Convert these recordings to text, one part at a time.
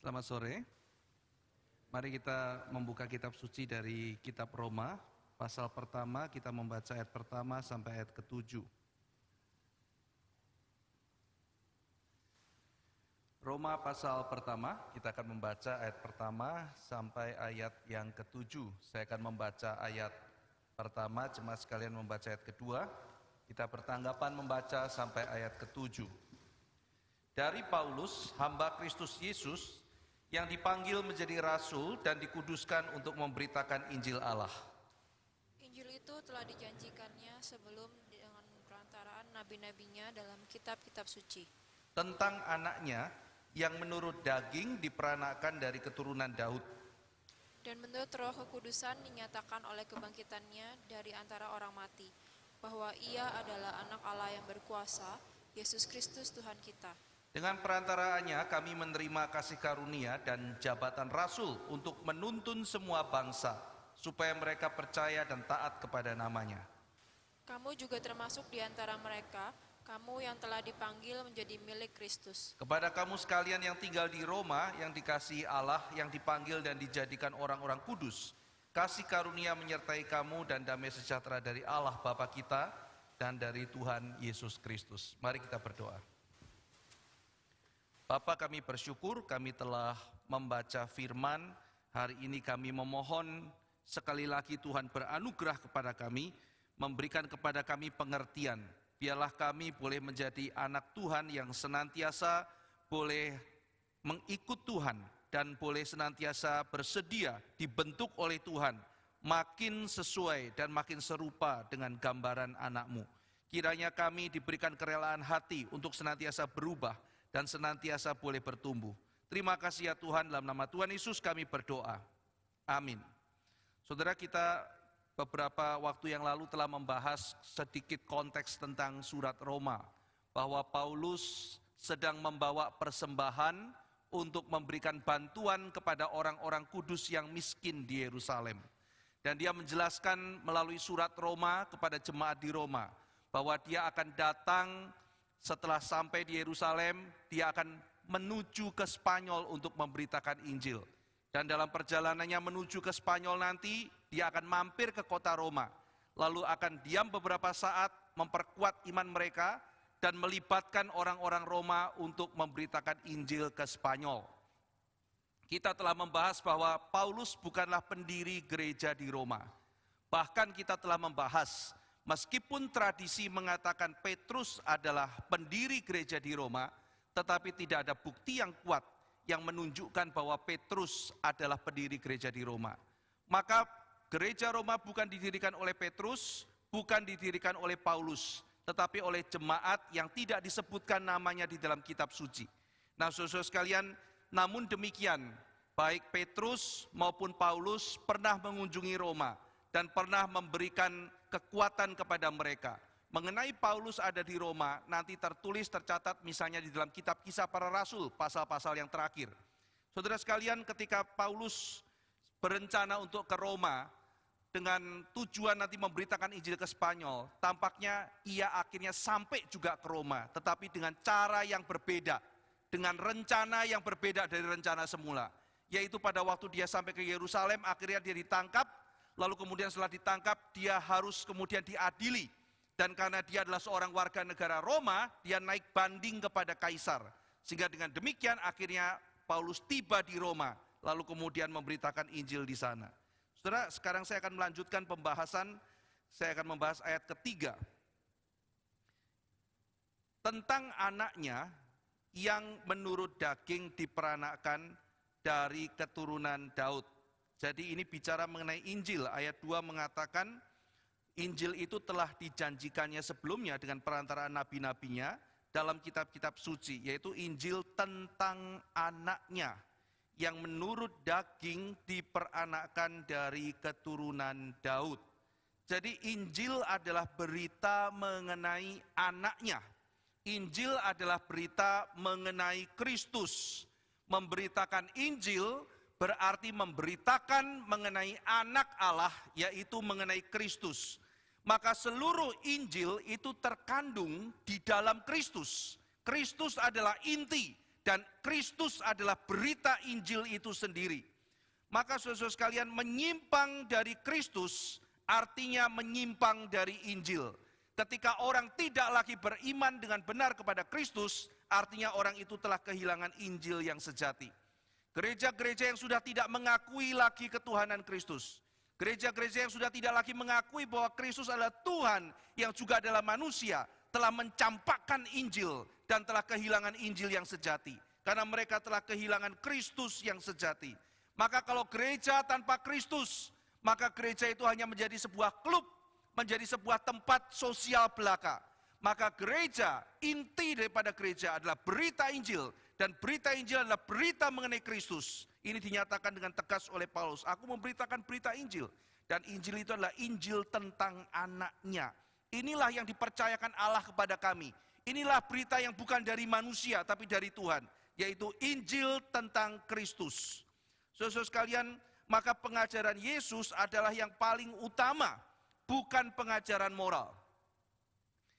Selamat sore. Mari kita membuka kitab suci dari kitab Roma. Pasal pertama kita membaca ayat pertama sampai ayat ke-7. Roma pasal pertama, kita akan membaca ayat pertama sampai ayat yang ke-7. Saya akan membaca ayat pertama, jemaat sekalian membaca ayat kedua. Kita bertanggapan membaca sampai ayat ke-7. Dari Paulus, hamba Kristus Yesus, yang dipanggil menjadi rasul dan dikuduskan untuk memberitakan Injil Allah. Injil itu telah dijanjikannya sebelum dengan perantaraan nabi-nabinya dalam kitab-kitab suci. Tentang anaknya yang menurut daging diperanakan dari keturunan Daud. Dan menurut Roh Kekudusan dinyatakan oleh kebangkitannya dari antara orang mati, bahwa ia adalah anak Allah yang berkuasa, Yesus Kristus Tuhan kita. Dengan perantaraannya kami menerima kasih karunia dan jabatan rasul untuk menuntun semua bangsa, supaya mereka percaya dan taat kepada namanya. Kamu juga termasuk di antara mereka, kamu yang telah dipanggil menjadi milik Kristus. Kepada kamu sekalian yang tinggal di Roma, yang dikasihi Allah, yang dipanggil dan dijadikan orang-orang kudus, kasih karunia menyertai kamu dan damai sejahtera dari Allah Bapa kita dan dari Tuhan Yesus Kristus. Mari kita berdoa. Bapa, kami bersyukur kami telah membaca firman. Hari ini kami memohon sekali lagi Tuhan beranugerah kepada kami, memberikan kepada kami pengertian. Biarlah kami boleh menjadi anak Tuhan yang senantiasa boleh mengikut Tuhan dan boleh senantiasa bersedia dibentuk oleh Tuhan, makin sesuai dan makin serupa dengan gambaran anak-Mu. Kiranya kami diberikan kerelaan hati untuk senantiasa berubah dan senantiasa boleh bertumbuh. Terima kasih ya Tuhan, dalam nama Tuhan Yesus kami berdoa. Amin. Saudara, kita beberapa waktu yang lalu telah membahas sedikit konteks tentang surat Roma, bahwa Paulus sedang membawa persembahan untuk memberikan bantuan kepada orang-orang kudus yang miskin di Yerusalem. Dan dia menjelaskan melalui surat Roma kepada jemaat di Roma, bahwa dia akan datang. Setelah sampai di Yerusalem, dia akan menuju ke Spanyol untuk memberitakan Injil. Dan dalam perjalanannya menuju ke Spanyol nanti, dia akan mampir ke kota Roma. Lalu akan diam beberapa saat, memperkuat iman mereka, dan melibatkan orang-orang Roma untuk memberitakan Injil ke Spanyol. Kita telah membahas bahwa Paulus bukanlah pendiri gereja di Roma. Bahkan kita telah membahas, meskipun tradisi mengatakan Petrus adalah pendiri gereja di Roma, tetapi tidak ada bukti yang kuat yang menunjukkan bahwa Petrus adalah pendiri gereja di Roma. Maka gereja Roma bukan didirikan oleh Petrus, bukan didirikan oleh Paulus, tetapi oleh jemaat yang tidak disebutkan namanya di dalam kitab suci. Nah, saudara sekalian, namun demikian, baik Petrus maupun Paulus pernah mengunjungi Roma dan pernah memberikan kekuatan kepada mereka. Mengenai Paulus ada di Roma, nanti tercatat misalnya di dalam kitab Kisah Para Rasul, pasal-pasal yang terakhir. Saudara sekalian, ketika Paulus berencana untuk ke Roma, dengan tujuan nanti memberitakan Injil ke Spanyol, tampaknya ia akhirnya sampai juga ke Roma, tetapi dengan cara yang berbeda, dengan rencana yang berbeda dari rencana semula. Yaitu pada waktu dia sampai ke Yerusalem, akhirnya dia ditangkap. Lalu kemudian setelah ditangkap, dia harus kemudian diadili. Dan karena dia adalah seorang warga negara Roma, dia naik banding kepada Kaisar. Sehingga dengan demikian akhirnya Paulus tiba di Roma, lalu kemudian memberitakan Injil di sana. Saudara, sekarang saya akan melanjutkan pembahasan, saya akan membahas ayat ketiga. Tentang anaknya yang menurut daging diperanakan dari keturunan Daud. Jadi ini bicara mengenai Injil, ayat 2 mengatakan Injil itu telah dijanjikannya sebelumnya dengan perantaraan nabi-nabinya dalam kitab-kitab suci, yaitu Injil tentang anaknya yang menurut daging diperanakan dari keturunan Daud. Jadi Injil adalah berita mengenai anaknya. Injil adalah berita mengenai Kristus. Memberitakan Injil berarti memberitakan mengenai anak Allah, yaitu mengenai Kristus. Maka seluruh Injil itu terkandung di dalam Kristus. Kristus adalah inti Dan Kristus adalah berita Injil itu sendiri. Maka saudara-saudara sekalian, menyimpang dari Kristus artinya menyimpang dari Injil. Ketika orang tidak lagi beriman dengan benar kepada Kristus, artinya orang itu telah kehilangan Injil yang sejati. Gereja-gereja yang sudah tidak mengakui lagi ketuhanan Kristus, gereja-gereja yang sudah tidak lagi mengakui bahwa Kristus adalah Tuhan yang juga adalah manusia, telah mencampakkan Injil dan telah kehilangan Injil yang sejati. Karena mereka telah kehilangan Kristus yang sejati. Maka kalau gereja tanpa Kristus, maka gereja itu hanya menjadi sebuah klub, menjadi sebuah tempat sosial belaka. Maka gereja, inti daripada gereja adalah berita Injil. Dan berita Injil adalah berita mengenai Kristus. Ini dinyatakan dengan tegas oleh Paulus. Aku memberitakan berita Injil. Dan Injil itu adalah Injil tentang anaknya. Inilah yang dipercayakan Allah kepada kami. Inilah berita yang bukan dari manusia, tapi dari Tuhan. Yaitu Injil tentang Kristus. Saudara sekalian, maka pengajaran Yesus adalah yang paling utama, bukan pengajaran moral.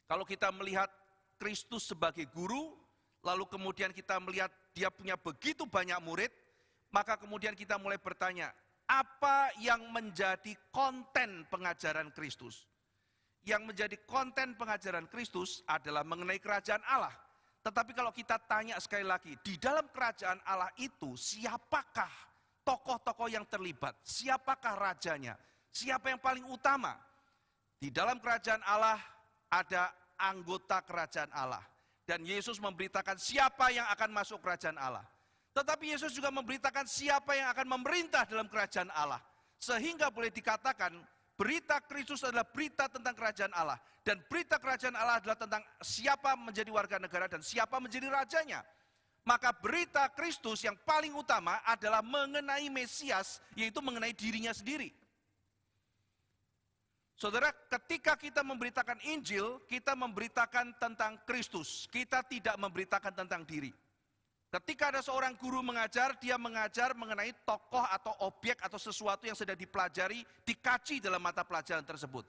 Kalau kita melihat Kristus sebagai guru, lalu kemudian kita melihat dia punya begitu banyak murid, maka kemudian kita mulai bertanya, apa yang menjadi konten pengajaran Kristus? Yang menjadi konten pengajaran Kristus adalah mengenai kerajaan Allah. Tetapi kalau kita tanya sekali lagi, di dalam kerajaan Allah itu siapakah tokoh-tokoh yang terlibat? Siapakah rajanya? Siapa yang paling utama? Di dalam kerajaan Allah ada anggota kerajaan Allah. Dan Yesus memberitakan siapa yang akan masuk kerajaan Allah. Tetapi Yesus juga memberitakan siapa yang akan memerintah dalam kerajaan Allah. Sehingga boleh dikatakan berita Kristus adalah berita tentang kerajaan Allah. Dan berita kerajaan Allah adalah tentang siapa menjadi warga negara dan siapa menjadi rajanya. Maka berita Kristus yang paling utama adalah mengenai Mesias, yaitu mengenai dirinya sendiri. Saudara, ketika kita memberitakan Injil, kita memberitakan tentang Kristus. Kita tidak memberitakan tentang diri. Ketika ada seorang guru mengajar, dia mengajar mengenai tokoh atau objek atau sesuatu yang sedang dipelajari, dikaji dalam mata pelajaran tersebut.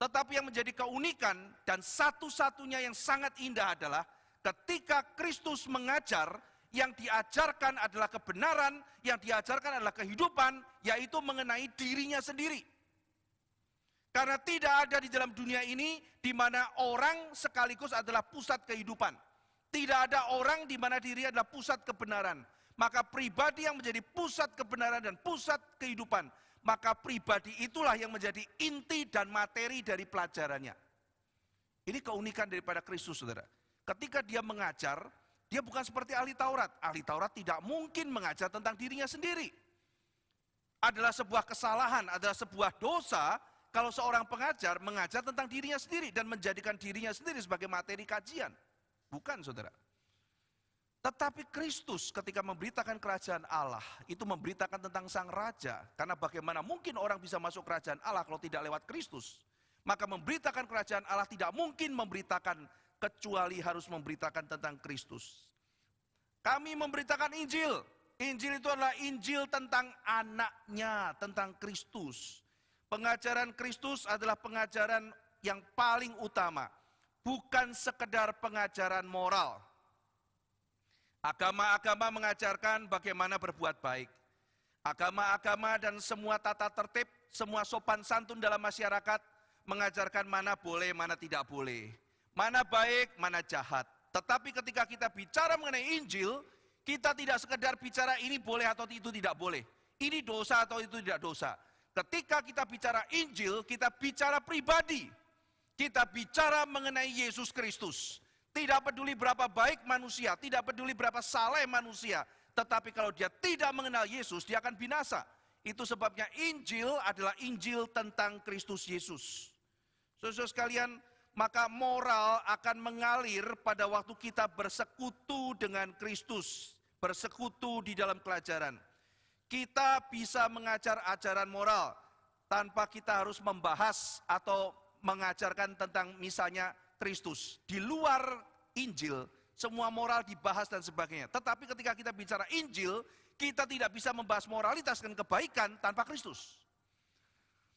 Tetapi yang menjadi keunikan dan satu-satunya yang sangat indah adalah ketika Kristus mengajar, yang diajarkan adalah kebenaran, yang diajarkan adalah kehidupan, yaitu mengenai dirinya sendiri. Karena tidak ada di dalam dunia ini di mana orang sekaligus adalah pusat kehidupan. Tidak ada orang di mana diri adalah pusat kebenaran. Maka pribadi yang menjadi pusat kebenaran dan pusat kehidupan, maka pribadi itulah yang menjadi inti dan materi dari pelajarannya. Ini keunikan daripada Kristus, saudara. Ketika dia mengajar, dia bukan seperti ahli Taurat. Ahli Taurat tidak mungkin mengajar tentang dirinya sendiri. Adalah sebuah kesalahan, adalah sebuah dosa kalau seorang pengajar mengajar tentang dirinya sendiri dan menjadikan dirinya sendiri sebagai materi kajian. Bukan, saudara. Tetapi Kristus ketika memberitakan kerajaan Allah, itu memberitakan tentang sang raja. Karena bagaimana mungkin orang bisa masuk kerajaan Allah kalau tidak lewat Kristus. Maka memberitakan kerajaan Allah tidak mungkin memberitakan kecuali harus memberitakan tentang Kristus. Kami memberitakan Injil. Injil itu adalah Injil tentang anaknya, tentang Kristus. Pengajaran Kristus adalah pengajaran yang paling utama. Bukan sekedar pengajaran moral. Agama-agama mengajarkan bagaimana berbuat baik. Agama-agama dan semua tata tertib, semua sopan santun dalam masyarakat mengajarkan mana boleh, mana tidak boleh. Mana baik, mana jahat. Tetapi ketika kita bicara mengenai Injil, kita tidak sekedar bicara ini boleh atau itu tidak boleh. Ini dosa atau itu tidak dosa. Ketika kita bicara Injil, kita bicara pribadi. Kita bicara mengenai Yesus Kristus. Tidak peduli berapa baik manusia, tidak peduli berapa saleh manusia. Tetapi kalau dia tidak mengenal Yesus, dia akan binasa. Itu sebabnya Injil adalah Injil tentang Kristus Yesus. Saudara sekalian, maka moral akan mengalir pada waktu kita bersekutu dengan Kristus. Bersekutu di dalam pelajaran. Kita bisa mengajar ajaran moral tanpa kita harus membahas atau mengajarkan tentang misalnya Kristus. Di luar Injil, semua moral dibahas dan sebagainya. Tetapi ketika kita bicara Injil, kita tidak bisa membahas moralitas dan kebaikan tanpa Kristus.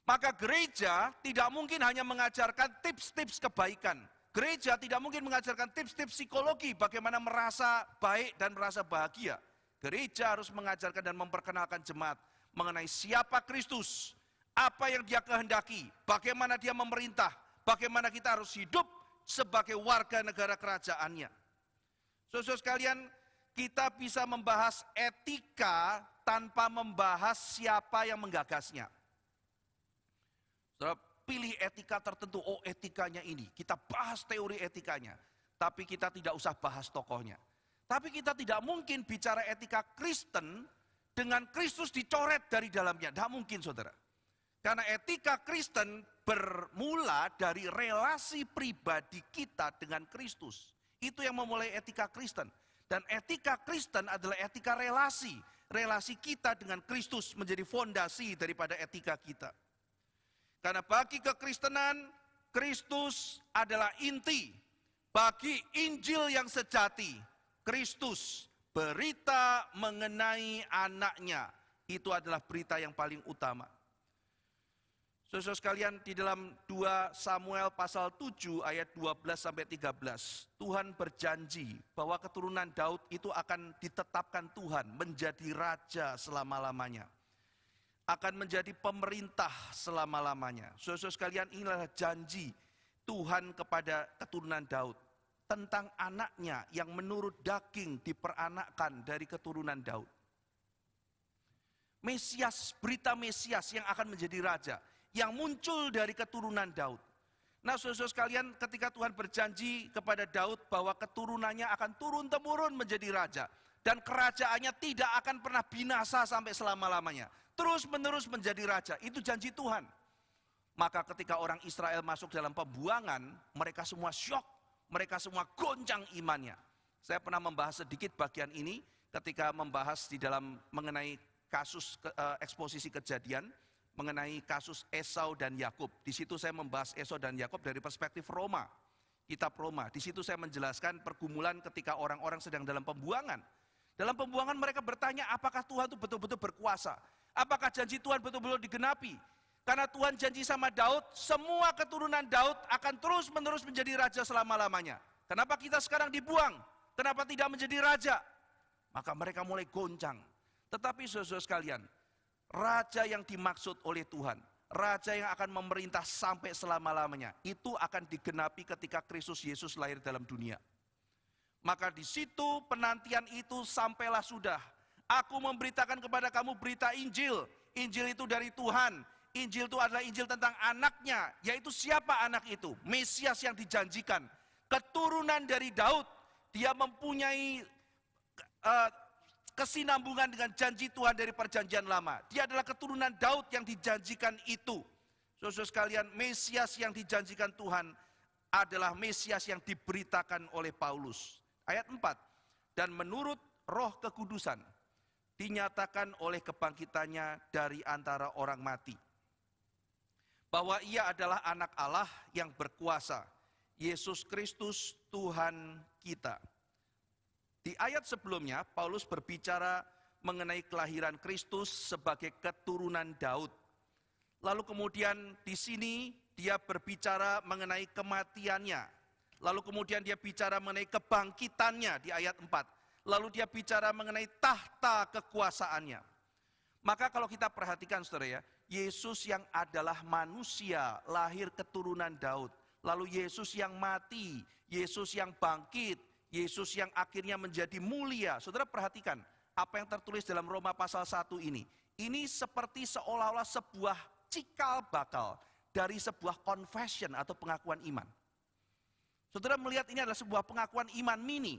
Maka gereja tidak mungkin hanya mengajarkan tips-tips kebaikan. Gereja tidak mungkin mengajarkan tips-tips psikologi bagaimana merasa baik dan merasa bahagia. Gereja harus mengajarkan dan memperkenalkan jemaat mengenai siapa Kristus, apa yang dia kehendaki, bagaimana dia memerintah, bagaimana kita harus hidup sebagai warga negara kerajaannya. Saudara sekalian, kita bisa membahas etika tanpa membahas siapa yang menggagasnya. Saudara, pilih etika tertentu, oh etikanya ini, kita bahas teori etikanya. Tapi kita tidak usah bahas tokohnya. Tapi kita tidak mungkin bicara etika Kristen dengan Kristus dicoret dari dalamnya. Tidak mungkin saudara. Karena etika Kristen bermula dari relasi pribadi kita dengan Kristus. Itu yang memulai etika Kristen. Dan etika Kristen adalah etika relasi. Relasi kita dengan Kristus menjadi fondasi daripada etika kita. Karena bagi kekristenan, Kristus adalah inti. Bagi Injil yang sejati, Kristus, berita mengenai anaknya, itu adalah berita yang paling utama. Saudara sekalian, di dalam 2 Samuel pasal 7 ayat 12-13, Tuhan berjanji bahwa keturunan Daud itu akan ditetapkan Tuhan menjadi raja selama-lamanya. Akan menjadi pemerintah selama-lamanya. Saudara sekalian, inilah janji Tuhan kepada keturunan Daud tentang anaknya yang menurut daging diperanakkan dari keturunan Daud. Mesias, berita Mesias yang akan menjadi raja, yang muncul dari keturunan Daud. Nah, saudara sekalian, ketika Tuhan berjanji kepada Daud bahwa keturunannya akan turun-temurun menjadi raja, dan kerajaannya tidak akan pernah binasa sampai selama-lamanya, terus-menerus menjadi raja, itu janji Tuhan. Maka ketika orang Israel masuk dalam pembuangan, mereka semua syok, mereka semua goncang imannya. Saya pernah membahas sedikit bagian ini ketika membahas di dalam mengenai kasus eksposisi kejadian, mengenai kasus Esau dan Yakub. Di situ saya membahas Esau dan Yakub dari perspektif Roma, kitab Roma. Di situ saya menjelaskan pergumulan ketika orang-orang sedang dalam pembuangan. Dalam pembuangan mereka bertanya, apakah Tuhan itu betul-betul berkuasa? Apakah janji Tuhan betul-betul digenapi? Karena Tuhan janji sama Daud, semua keturunan Daud akan terus-menerus menjadi raja selama-lamanya. Kenapa kita sekarang dibuang? Kenapa tidak menjadi raja? Maka mereka mulai goncang. Tetapi saudara sekalian, raja yang dimaksud oleh Tuhan, raja yang akan memerintah sampai selama-lamanya, itu akan digenapi ketika Kristus Yesus lahir dalam dunia. Maka di situ penantian itu sampailah sudah. Aku memberitakan kepada kamu berita Injil. Injil itu dari Tuhan. Injil itu adalah Injil tentang anaknya. Yaitu siapa anak itu? Mesias yang dijanjikan. Keturunan dari Daud. Dia mempunyai kesinambungan dengan janji Tuhan dari perjanjian lama. Dia adalah keturunan Daud yang dijanjikan itu. Saudara sekalian, Mesias yang dijanjikan Tuhan adalah Mesias yang diberitakan oleh Paulus. Ayat 4. Dan menurut Roh Kekudusan, dinyatakan oleh kebangkitannya dari antara orang mati, bahwa ia adalah anak Allah yang berkuasa, Yesus Kristus Tuhan kita. Di ayat sebelumnya, Paulus berbicara mengenai kelahiran Kristus sebagai keturunan Daud. Lalu kemudian di sini dia berbicara mengenai kematiannya. Lalu kemudian dia bicara mengenai kebangkitannya di ayat 4. Lalu dia bicara mengenai tahta kekuasaannya. Maka kalau kita perhatikan saudara ya, Yesus yang adalah manusia, lahir keturunan Daud. Lalu Yesus yang mati, Yesus yang bangkit, Yesus yang akhirnya menjadi mulia. Saudara perhatikan apa yang tertulis dalam Roma pasal 1 ini. Ini seperti seolah-olah sebuah cikal bakal dari sebuah confession atau pengakuan iman. Saudara melihat ini adalah sebuah pengakuan iman mini.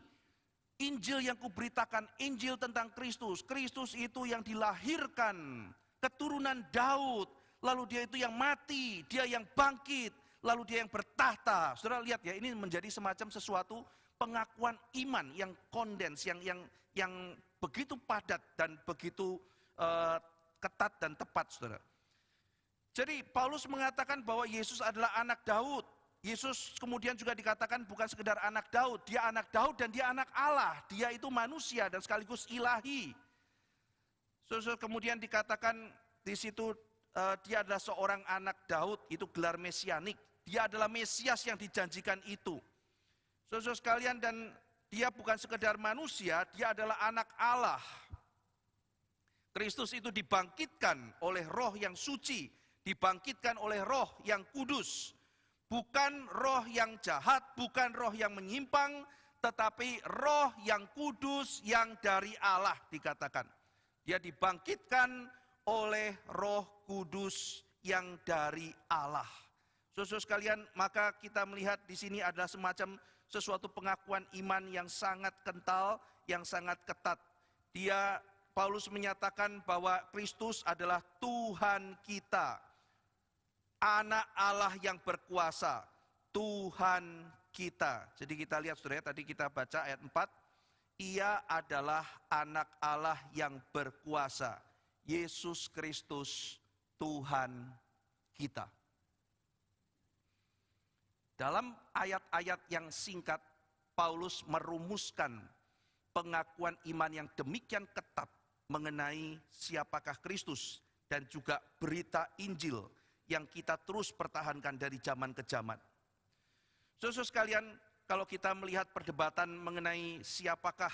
Injil yang kuberitakan, Injil tentang Kristus. Kristus itu yang dilahirkan, keturunan Daud. Lalu dia itu yang mati, dia yang bangkit, lalu dia yang bertahta. Saudara lihat ya, ini menjadi semacam sesuatu pengakuan iman yang kondens, yang begitu padat dan begitu ketat dan tepat, saudara. Jadi Paulus mengatakan bahwa Yesus adalah anak Daud. Yesus kemudian juga dikatakan bukan sekedar anak Daud, dia anak Daud dan dia anak Allah. Dia itu manusia dan sekaligus ilahi. Kemudian dikatakan di situ dia adalah seorang anak Daud, itu gelar mesianik. Dia adalah Mesias yang dijanjikan itu. Saudara sekalian, dan dia bukan sekedar manusia, dia adalah anak Allah. Kristus itu dibangkitkan oleh roh yang suci, dibangkitkan oleh roh yang kudus. Bukan roh yang jahat, bukan roh yang menyimpang, tetapi roh yang kudus yang dari Allah dikatakan. Dia dibangkitkan oleh roh kudus yang dari Allah. Saudara sekalian, maka kita melihat di sini adalah semacam sesuatu pengakuan iman yang sangat kental, yang sangat ketat. Paulus menyatakan bahwa Kristus adalah Tuhan kita, anak Allah yang berkuasa, Tuhan kita. Jadi kita lihat saudara, tadi kita baca ayat 4, Ia adalah anak Allah yang berkuasa, Yesus Kristus Tuhan kita. Dalam ayat-ayat yang singkat, Paulus merumuskan pengakuan iman yang demikian ketat mengenai siapakah Kristus dan juga berita Injil yang kita terus pertahankan dari zaman ke zaman. Saudara sekalian, kalau kita melihat perdebatan mengenai siapakah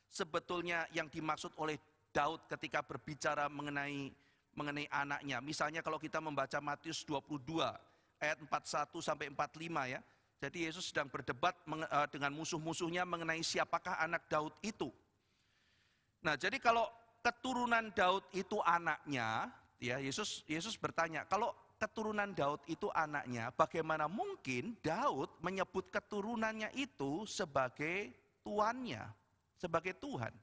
sebetulnya yang dimaksud oleh Daud ketika berbicara mengenai anaknya. Misalnya kalau kita membaca Matius 22 ayat 41 sampai 45 ya. Jadi Yesus sedang berdebat dengan musuh-musuhnya mengenai siapakah anak Daud itu. Nah, jadi kalau keturunan Daud itu anaknya, ya Yesus bertanya, kalau keturunan Daud itu anaknya, bagaimana mungkin Daud menyebut keturunannya itu sebagai tuannya, sebagai Tuhan?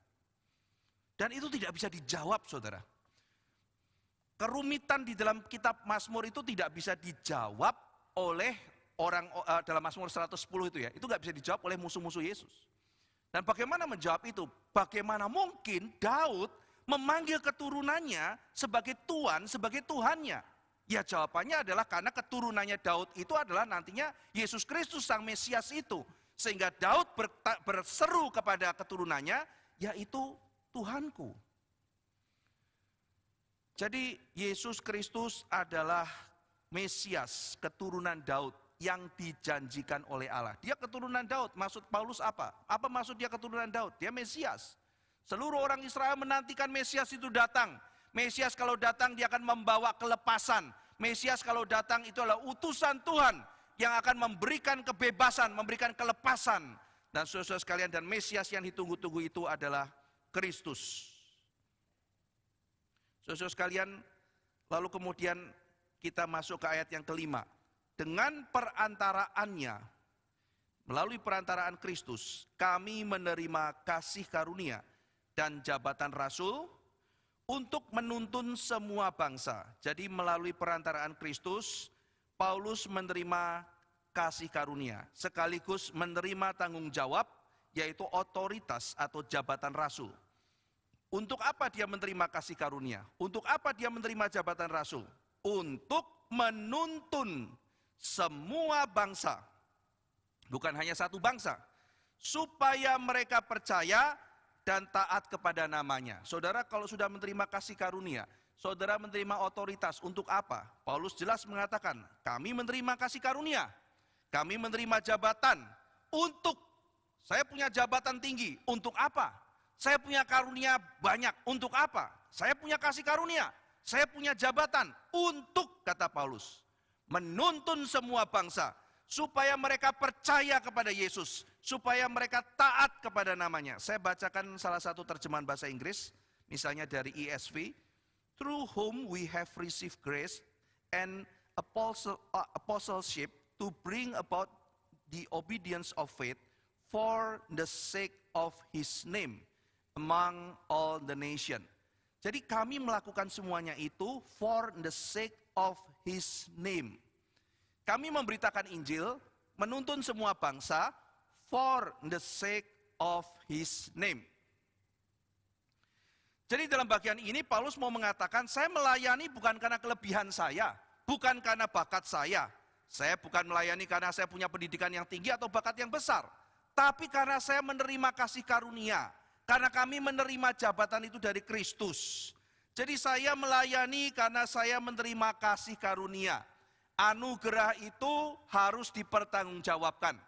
Dan itu tidak bisa dijawab, saudara. Kerumitan di dalam kitab Mazmur itu tidak bisa dijawab oleh orang dalam Mazmur 110 itu ya. Itu nggak bisa dijawab oleh musuh-musuh Yesus. Dan bagaimana menjawab itu? Bagaimana mungkin Daud memanggil keturunannya sebagai Tuhan, sebagai Tuhannya? Ya jawabannya adalah karena keturunannya Daud itu adalah nantinya Yesus Kristus Sang Mesias itu. Sehingga Daud berseru kepada keturunannya, yaitu Tuhanku. Jadi Yesus Kristus adalah Mesias, keturunan Daud yang dijanjikan oleh Allah. Dia keturunan Daud, maksud Paulus apa? Apa maksud dia keturunan Daud? Dia Mesias. Seluruh orang Israel menantikan Mesias itu datang. Mesias kalau datang dia akan membawa kelepasan. Mesias kalau datang itu adalah utusan Tuhan yang akan memberikan kebebasan, memberikan kelepasan. Dan saudara-saudara sekalian, dan Mesias yang ditunggu-tunggu itu adalah Kristus. Saudara sekalian, lalu kemudian kita masuk ke ayat yang kelima. Dengan perantaraannya, melalui perantaraan Kristus, kami menerima kasih karunia dan jabatan rasul untuk menuntun semua bangsa. Jadi melalui perantaraan Kristus, Paulus menerima kasih karunia, sekaligus menerima tanggung jawab, yaitu otoritas atau jabatan rasul. Untuk apa dia menerima kasih karunia? Untuk apa dia menerima jabatan rasul? Untuk menuntun semua bangsa, bukan hanya satu bangsa, supaya mereka percaya dan taat kepada namanya. Saudara, kalau sudah menerima kasih karunia, saudara menerima otoritas untuk apa? Paulus jelas mengatakan, kami menerima kasih karunia, kami menerima jabatan untuk, saya punya jabatan tinggi, untuk apa? Saya punya karunia banyak, untuk apa? Saya punya kasih karunia, saya punya jabatan, untuk, kata Paulus, menuntun semua bangsa, supaya mereka percaya kepada Yesus, supaya mereka taat kepada namanya. Saya bacakan salah satu terjemahan bahasa Inggris, misalnya dari ESV, through whom we have received grace and apostleship to bring about the obedience of faith for the sake of his name among all the nation. Jadi kami melakukan semuanya itu for the sake of his name. Kami memberitakan Injil, menuntun semua bangsa for the sake of his name. Jadi dalam bagian ini Paulus mau mengatakan, saya melayani bukan karena kelebihan saya, bukan karena bakat saya. Saya bukan melayani karena saya punya pendidikan yang tinggi atau bakat yang besar. Tapi karena saya menerima kasih karunia. Karena kami menerima jabatan itu dari Kristus. Jadi saya melayani karena saya menerima kasih karunia. Anugerah itu harus dipertanggungjawabkan.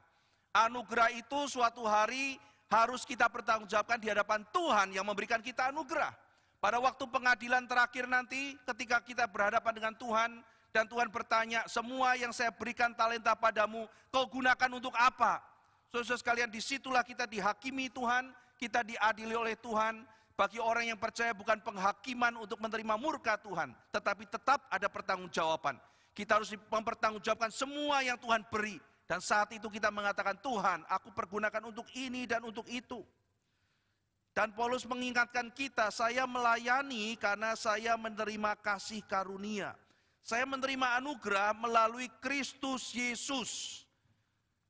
Anugerah itu suatu hari harus kita pertanggungjawabkan di hadapan Tuhan yang memberikan kita anugerah. Pada waktu pengadilan terakhir nanti, ketika kita berhadapan dengan Tuhan, dan Tuhan bertanya, semua yang saya berikan talenta padamu, kau gunakan untuk apa? Saudara sekalian, disitulah kita dihakimi Tuhan, kita diadili oleh Tuhan. Bagi orang yang percaya bukan penghakiman untuk menerima murka Tuhan, tetapi tetap ada pertanggungjawaban. Kita harus mempertanggungjawabkan semua yang Tuhan beri. Dan saat itu kita mengatakan, Tuhan, aku pergunakan untuk ini dan untuk itu. Dan Paulus mengingatkan kita, saya melayani karena saya menerima kasih karunia. Saya menerima anugerah melalui Kristus Yesus.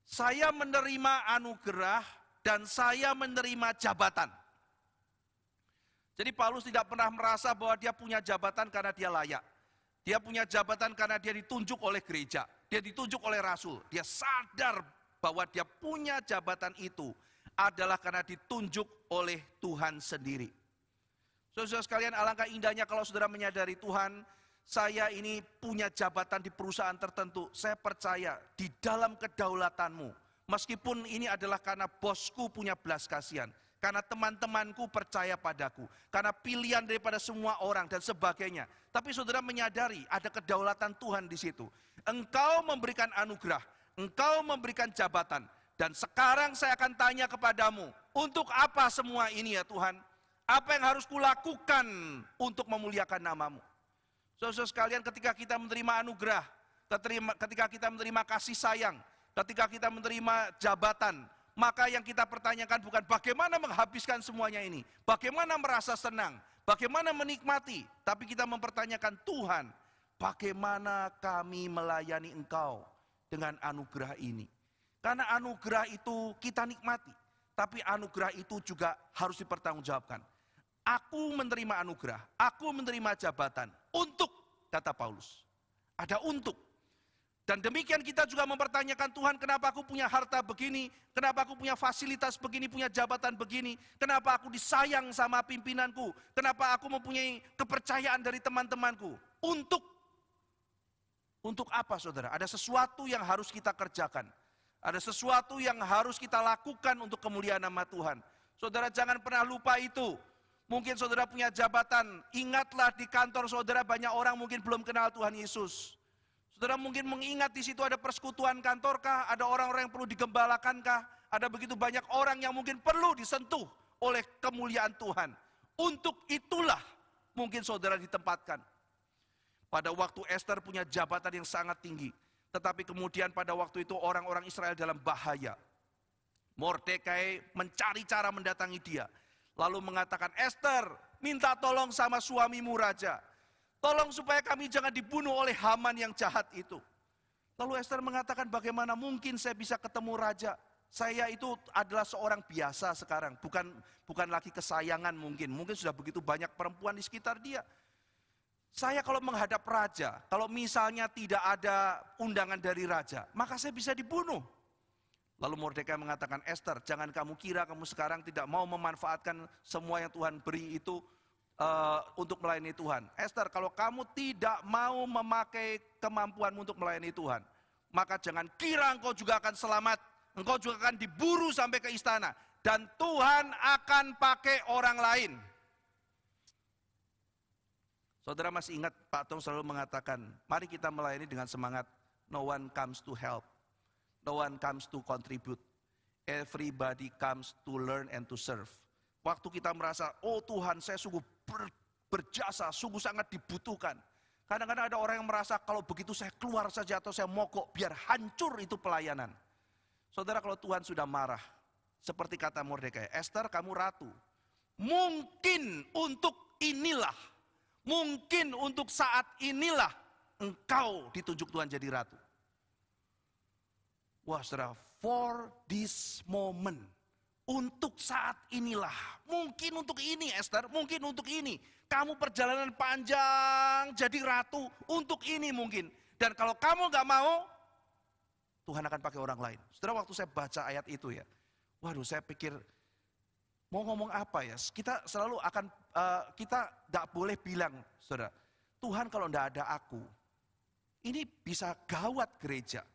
Saya menerima anugerah dan saya menerima jabatan. Jadi Paulus tidak pernah merasa bahwa dia punya jabatan karena dia layak. Dia punya jabatan karena dia ditunjuk oleh gereja. Dia ditunjuk oleh rasul. Dia sadar bahwa dia punya jabatan itu adalah karena ditunjuk oleh Tuhan sendiri. Saudara sekalian, alangkah indahnya kalau saudara menyadari Tuhan, saya ini punya jabatan di perusahaan tertentu. Saya percaya di dalam kedaulatanmu. Meskipun ini adalah karena bosku punya belas kasihan. Karena teman-temanku percaya padaku. Karena pilihan daripada semua orang dan sebagainya. Tapi saudara menyadari ada kedaulatan Tuhan di situ. Engkau memberikan anugerah. Engkau memberikan jabatan. Dan sekarang saya akan tanya kepadamu, untuk apa semua ini ya Tuhan? Apa yang harus kulakukan untuk memuliakan namamu? Saudara sekalian, ketika kita menerima anugerah, ketika kita menerima kasih sayang, ketika kita menerima jabatan, maka yang kita pertanyakan bukan bagaimana menghabiskan semuanya ini, bagaimana merasa senang, bagaimana menikmati, tapi kita mempertanyakan, Tuhan, bagaimana kami melayani Engkau dengan anugerah ini? Karena anugerah itu kita nikmati, tapi anugerah itu juga harus dipertanggungjawabkan. Aku menerima anugerah, aku menerima jabatan untuk, kata Paulus. Ada untuk. Dan demikian kita juga mempertanyakan, Tuhan, kenapa aku punya harta begini, kenapa aku punya fasilitas begini, punya jabatan begini, kenapa aku disayang sama pimpinanku, kenapa aku mempunyai kepercayaan dari teman-temanku. Untuk apa saudara? Ada sesuatu yang harus kita kerjakan. Ada sesuatu yang harus kita lakukan untuk kemuliaan nama Tuhan. Saudara jangan pernah lupa itu. Mungkin saudara punya jabatan, ingatlah di kantor saudara banyak orang mungkin belum kenal Tuhan Yesus. Saudara mungkin mengingat di situ ada persekutuan kantorkah, ada orang-orang yang perlu digembalakan-kah, ada begitu banyak orang yang mungkin perlu disentuh oleh kemuliaan Tuhan. Untuk itulah mungkin saudara ditempatkan. Pada waktu Esther punya jabatan yang sangat tinggi. Tetapi kemudian pada waktu itu orang-orang Israel dalam bahaya. Mordekai mencari cara mendatangi dia. Lalu mengatakan, Esther, minta tolong sama suamimu raja. Tolong supaya kami jangan dibunuh oleh Haman yang jahat itu. Lalu Esther mengatakan, bagaimana mungkin saya bisa ketemu raja? Saya itu adalah seorang biasa sekarang, bukan lagi kesayangan mungkin. Mungkin sudah begitu banyak perempuan di sekitar dia. Saya kalau menghadap raja, kalau misalnya tidak ada undangan dari raja, maka saya bisa dibunuh. Lalu Mordekai mengatakan, Esther, jangan kamu kira kamu sekarang tidak mau memanfaatkan semua yang Tuhan beri itu untuk melayani Tuhan. Esther, kalau kamu tidak mau memakai kemampuanmu untuk melayani Tuhan, maka jangan kira engkau juga akan selamat, engkau juga akan diburu sampai ke istana. Dan Tuhan akan pakai orang lain. Saudara masih ingat Pak Tong selalu mengatakan, mari kita melayani dengan semangat, no one comes to help, no one comes to contribute, everybody comes to learn and to serve. Waktu kita merasa, oh Tuhan saya sungguh berjasa, sungguh sangat dibutuhkan. Kadang-kadang ada orang yang merasa kalau begitu saya keluar saja atau saya mogok, biar hancur itu pelayanan. Saudara kalau Tuhan sudah marah, seperti kata Mordekai, Esther kamu ratu, mungkin untuk inilah, mungkin untuk saat inilah engkau ditunjuk Tuhan jadi ratu. Wah saudara, for this moment, untuk saat inilah, mungkin untuk ini Esther, mungkin untuk ini. Kamu perjalanan panjang jadi ratu, untuk ini mungkin. Dan kalau kamu gak mau, Tuhan akan pakai orang lain. Saudara waktu saya baca ayat itu ya, waduh saya pikir, mau ngomong apa ya? Kita selalu akan, kita gak boleh bilang, saudara, Tuhan kalau gak ada aku, ini bisa gawat gereja.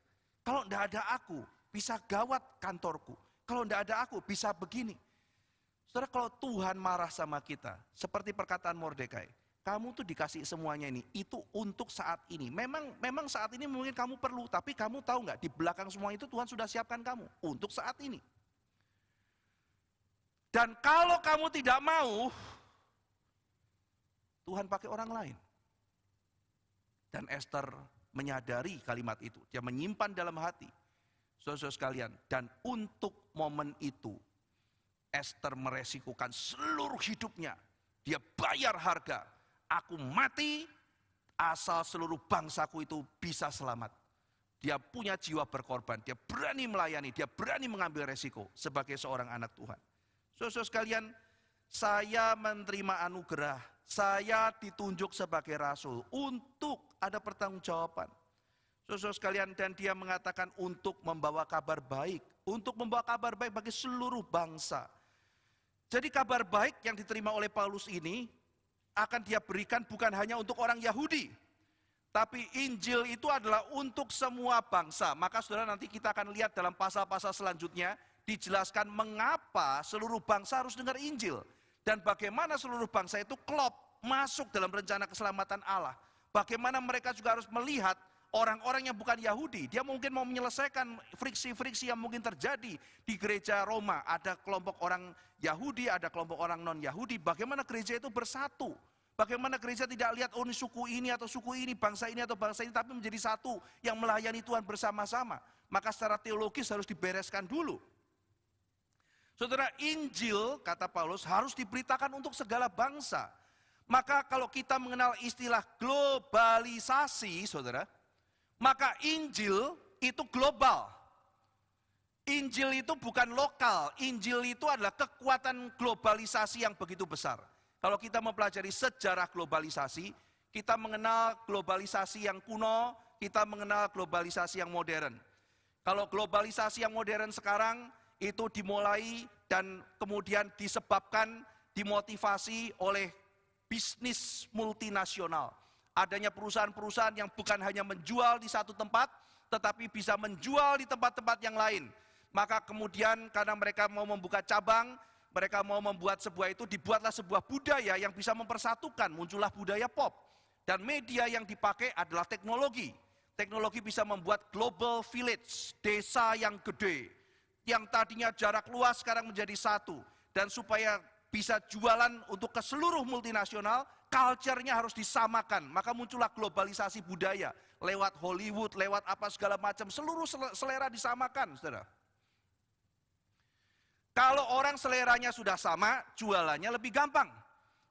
Kalau tidak ada aku, bisa gawat kantorku. Kalau tidak ada aku, bisa begini. Saudara, kalau Tuhan marah sama kita, seperti perkataan Mordekai, kamu tuh dikasih semuanya ini, itu untuk saat ini. Memang saat ini mungkin kamu perlu, tapi kamu tahu nggak, di belakang semua itu Tuhan sudah siapkan kamu untuk saat ini. Dan kalau kamu tidak mau, Tuhan pakai orang lain. Dan Esther menyadari kalimat itu, dia menyimpan dalam hati. Saudara-saudara sekalian, dan untuk momen itu, Esther meresikukan seluruh hidupnya. Dia bayar harga. Aku mati, asal seluruh bangsaku itu bisa selamat. Dia punya jiwa berkorban, dia berani melayani, dia berani mengambil resiko sebagai seorang anak Tuhan. Saudara-saudara sekalian, saya menerima anugerah, saya ditunjuk sebagai rasul untuk ada pertanggungjawaban. Saudara-saudara sekalian, dan dia mengatakan untuk membawa kabar baik, untuk membawa kabar baik bagi seluruh bangsa. Jadi kabar baik yang diterima oleh Paulus ini akan dia berikan bukan hanya untuk orang Yahudi, tapi Injil itu adalah untuk semua bangsa. Maka saudara, nanti kita akan lihat dalam pasal-pasal selanjutnya, dijelaskan mengapa seluruh bangsa harus dengar Injil. Dan bagaimana seluruh bangsa itu klop masuk dalam rencana keselamatan Allah. Bagaimana mereka juga harus melihat orang-orang yang bukan Yahudi. Dia mungkin mau menyelesaikan friksi-friksi yang mungkin terjadi di gereja Roma. Ada kelompok orang Yahudi, ada kelompok orang non-Yahudi. Bagaimana gereja itu bersatu. Bagaimana gereja tidak lihat, oh ini suku ini atau suku ini, bangsa ini atau bangsa ini, tapi menjadi satu yang melayani Tuhan bersama-sama. Maka secara teologis harus dibereskan dulu. Saudara, Injil, kata Paulus, harus diberitakan untuk segala bangsa. Maka kalau kita mengenal istilah globalisasi, saudara, maka Injil itu global. Injil itu bukan lokal, Injil itu adalah kekuatan globalisasi yang begitu besar. Kalau kita mempelajari sejarah globalisasi, kita mengenal globalisasi yang kuno, kita mengenal globalisasi yang modern. Kalau globalisasi yang modern sekarang, itu dimulai dan kemudian disebabkan, dimotivasi oleh bisnis multinasional. Adanya perusahaan-perusahaan yang bukan hanya menjual di satu tempat, tetapi bisa menjual di tempat-tempat yang lain. Maka kemudian karena mereka mau membuka cabang, mereka mau membuat sebuah itu, dibuatlah sebuah budaya yang bisa mempersatukan, muncullah budaya pop. Dan media yang dipakai adalah teknologi. Teknologi bisa membuat global village, desa yang gede. Yang tadinya jarak luas sekarang menjadi satu. Dan supaya bisa jualan untuk ke seluruh multinasional, culture-nya harus disamakan. Maka muncullah globalisasi budaya. Lewat Hollywood, lewat apa segala macam, seluruh selera disamakan, saudara. Kalau orang seleranya sudah sama, jualannya lebih gampang.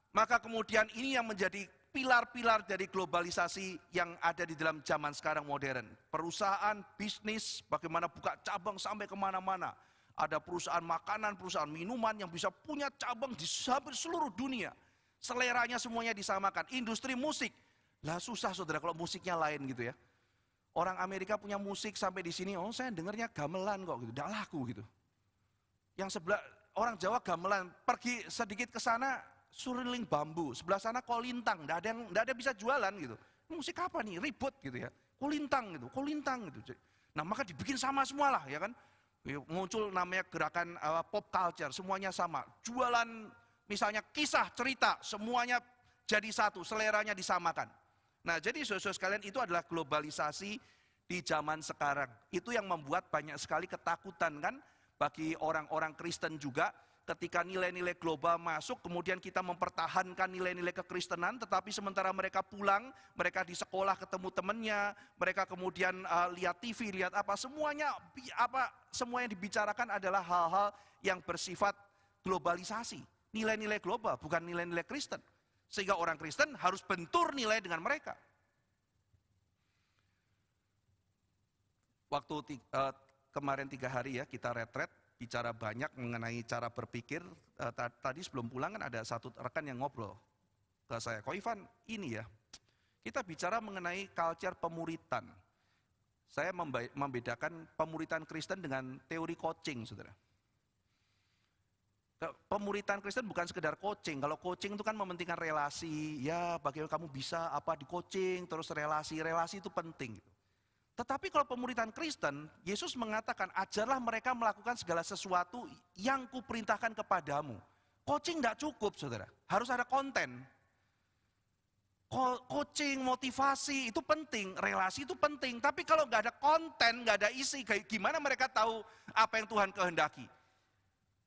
Maka kemudian ini yang menjadi pilar-pilar dari globalisasi yang ada di dalam zaman sekarang modern. Perusahaan, bisnis, bagaimana buka cabang sampai kemana-mana. Ada perusahaan makanan, perusahaan minuman yang bisa punya cabang di hampir seluruh dunia. Seleranya semuanya disamakan. Industri musik, lah susah saudara kalau musiknya lain gitu ya. Orang Amerika punya musik sampai di sini, oh saya dengarnya gamelan kok gitu, tidak laku gitu. Yang sebelah orang Jawa gamelan, pergi sedikit ke sana suriling bambu, sebelah sana kolintang, tidak ada bisa jualan gitu. Musik apa nih? Ribut gitu ya. Kolintang gitu. Nah maka dibikin sama semua lah ya kan. Muncul namanya gerakan pop culture, semuanya sama. Jualan misalnya kisah, cerita, semuanya jadi satu, seleranya disamakan. Nah jadi saudara-saudara sekalian, itu adalah globalisasi di zaman sekarang. Itu yang membuat banyak sekali ketakutan kan. Bagi orang-orang Kristen juga, ketika nilai-nilai global masuk, kemudian kita mempertahankan nilai-nilai kekristenan, tetapi sementara mereka pulang, mereka di sekolah ketemu temannya, mereka kemudian lihat TV, lihat apa, semua yang dibicarakan adalah hal-hal yang bersifat globalisasi. Nilai-nilai global, bukan nilai-nilai Kristen. Sehingga orang Kristen harus bentur nilai dengan mereka. Waktu kemarin 3 hari ya kita retret, bicara banyak mengenai cara berpikir. Tadi sebelum pulang kan ada satu rekan yang ngobrol ke saya, Ko Ivan ini ya, kita bicara mengenai culture pemuritan. Saya membedakan pemuritan Kristen dengan teori coaching, saudara. Pemuritan Kristen bukan sekedar coaching. Kalau coaching itu kan mementingkan relasi, ya bagaimana kamu bisa apa di coaching, terus relasi itu penting. Tetapi kalau pemuritan Kristen, Yesus mengatakan, ajarlah mereka melakukan segala sesuatu yang kuperintahkan kepadamu. Coaching tidak cukup, saudara. Harus ada konten. Coaching, motivasi itu penting, relasi itu penting. Tapi kalau nggak ada konten, nggak ada isi, gimana mereka tahu apa yang Tuhan kehendaki?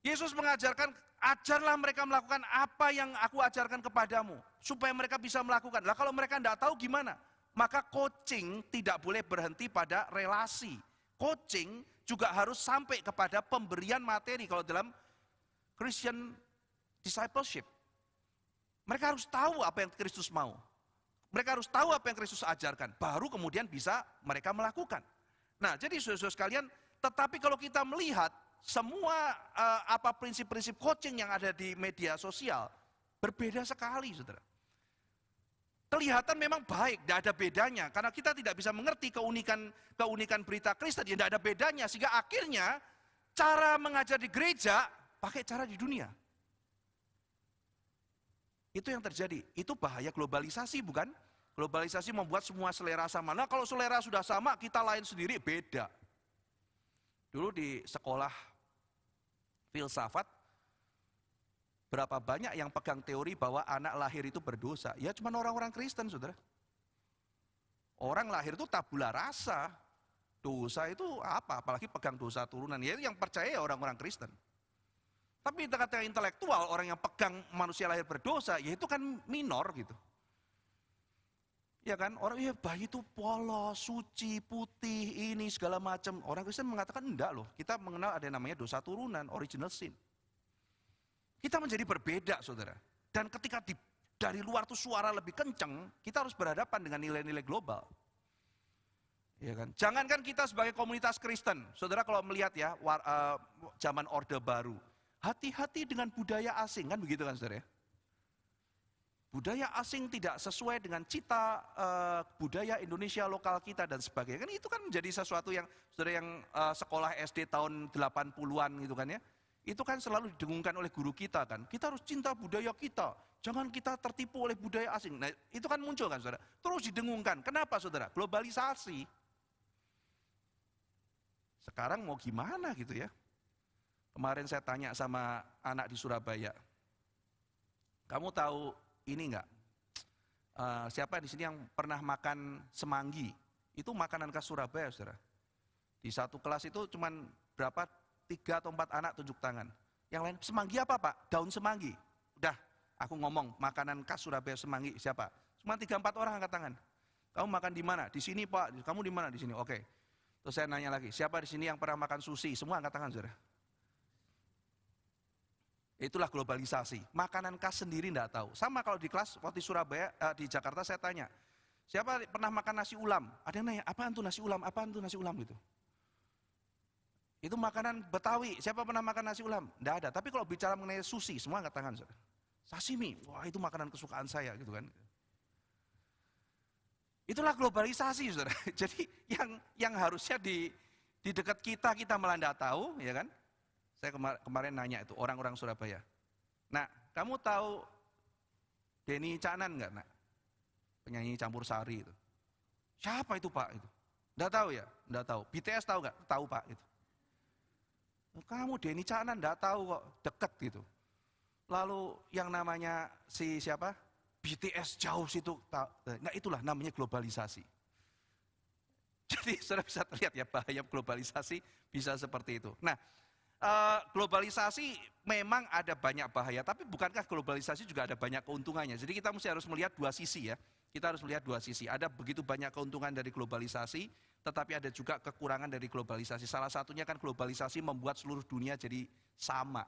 Yesus mengajarkan, ajarlah mereka melakukan apa yang aku ajarkan kepadamu. Supaya mereka bisa melakukan. Lah kalau mereka tidak tahu gimana? Maka coaching tidak boleh berhenti pada relasi. Coaching juga harus sampai kepada pemberian materi kalau dalam Christian discipleship. Mereka harus tahu apa yang Kristus mau. Mereka harus tahu apa yang Kristus ajarkan. Baru kemudian bisa mereka melakukan. Nah jadi saudara-saudara sekalian, tetapi kalau kita melihat semua prinsip-prinsip coaching yang ada di media sosial berbeda sekali, saudara. Kelihatan memang baik, tidak ada bedanya, karena kita tidak bisa mengerti keunikan berita Kristen, ya tidak ada bedanya, sehingga akhirnya cara mengajar di gereja pakai cara di dunia. Itu yang terjadi, itu bahaya globalisasi, bukan? Globalisasi membuat semua selera sama. Nah kalau selera sudah sama, kita lain sendiri, beda. Dulu di sekolah filsafat, berapa banyak yang pegang teori bahwa anak lahir itu berdosa? Ya cuma orang-orang Kristen, saudara. Orang lahir itu tabula rasa. Dosa itu apa? Apalagi pegang dosa turunan. Ya itu yang percaya ya orang-orang Kristen. Tapi kata intelektual, orang yang pegang manusia lahir berdosa, ya itu kan minor gitu. Ya kan, orang ya bayi itu polos, suci, putih, ini segala macam. Orang Kristen mengatakan enggak loh, kita mengenal ada yang namanya dosa turunan, original sin. Kita menjadi berbeda, saudara. Dan ketika dari luar tuh suara lebih kencang, kita harus berhadapan dengan nilai-nilai global. Ya kan? Jangankan kita sebagai komunitas Kristen, saudara kalau melihat ya zaman Orde Baru, hati-hati dengan budaya asing, kan begitu kan saudara ya? Budaya asing tidak sesuai dengan cita budaya Indonesia lokal kita dan sebagainya. Kan itu kan menjadi sesuatu yang saudara yang sekolah SD tahun 80-an gitu kan ya. Itu kan selalu didengungkan oleh guru kita kan. Kita harus cinta budaya kita. Jangan kita tertipu oleh budaya asing. Nah, itu kan muncul kan saudara. Terus didengungkan. Kenapa saudara? Globalisasi. Sekarang mau gimana gitu ya. Kemarin saya tanya sama anak di Surabaya. Kamu tahu ini enggak? Siapa di sini yang pernah makan semanggi? Itu makanan khas Surabaya, saudara. Di satu kelas itu cuman berapa? 3 atau 4 anak tunjuk tangan. Yang lain, semanggi apa Pak? Daun semanggi. Udah, aku ngomong, makanan khas Surabaya semanggi, siapa? Cuma 3-4 orang angkat tangan. Kamu makan di mana? Di sini Pak. Kamu di mana? Di sini. Oke. Terus saya nanya lagi, siapa di sini yang pernah makan sushi? Semua angkat tangan, saudara. Itulah globalisasi. Makanan khas sendiri enggak tahu. Sama kalau di kelas waktu di Surabaya, di Jakarta saya tanya, siapa pernah makan nasi ulam? Ada yang nanya, apaan tuh nasi ulam? Apaan tuh nasi ulam gitu? Itu makanan Betawi. Siapa pernah makan nasi ulam? Enggak ada. Tapi kalau bicara mengenai sushi, semua angkat tangan, saudara. Sashimi, wah itu makanan kesukaan saya gitu kan. Itulah globalisasi, saudara. Jadi yang harusnya di dekat kita malah enggak tahu, ya kan? Saya kemarin nanya itu orang-orang Surabaya. Nah, kamu tahu Denny Caknan enggak, Nak? Penyanyi campur sari itu. Siapa itu, Pak? Itu. Enggak tahu ya? Enggak tahu. BTS tahu enggak? Tahu, Pak, itu. Kamu Denny Caknan enggak tahu kok, deket gitu. Lalu yang namanya si siapa? BTS jauh situ. Nah, itulah namanya globalisasi. Jadi saudara bisa terlihat ya bahaya globalisasi bisa seperti itu. Nah, globalisasi memang ada banyak bahaya, tapi bukankah globalisasi juga ada banyak keuntungannya? Jadi kita harus melihat dua sisi ya. Kita harus melihat dua sisi. Ada begitu banyak keuntungan dari globalisasi, tetapi ada juga kekurangan dari globalisasi. Salah satunya kan globalisasi membuat seluruh dunia jadi sama.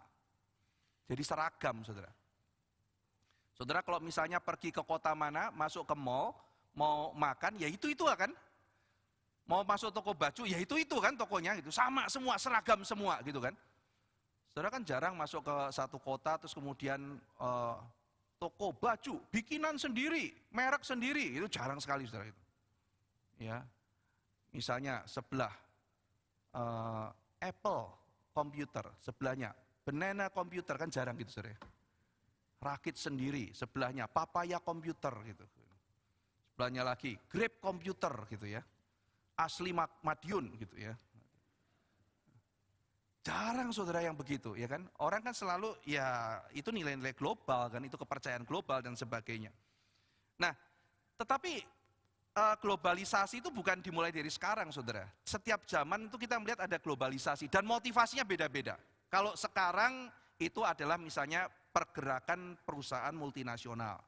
Jadi seragam, saudara. Saudara kalau misalnya pergi ke kota mana, masuk ke mall, mau makan, ya itu kan. Mau masuk toko baju, ya itu kan tokonya gitu. Sama semua, seragam semua gitu kan. Saudara kan jarang masuk ke satu kota terus kemudian toko baju, bikinan sendiri, merek sendiri, itu jarang sekali saudara itu. Ya, misalnya sebelah Apple komputer, sebelahnya banana komputer kan jarang gitu saudara. Rakit sendiri, sebelahnya papaya komputer gitu. Sebelahnya lagi grape komputer gitu ya. Asli Madiun gitu ya. Jarang saudara yang begitu ya kan. Orang kan selalu ya itu nilai-nilai global kan, itu kepercayaan global dan sebagainya. Nah, tetapi globalisasi itu bukan dimulai dari sekarang saudara. Setiap zaman itu kita melihat ada globalisasi dan motivasinya beda-beda. Kalau sekarang itu adalah misalnya pergerakan perusahaan multinasional.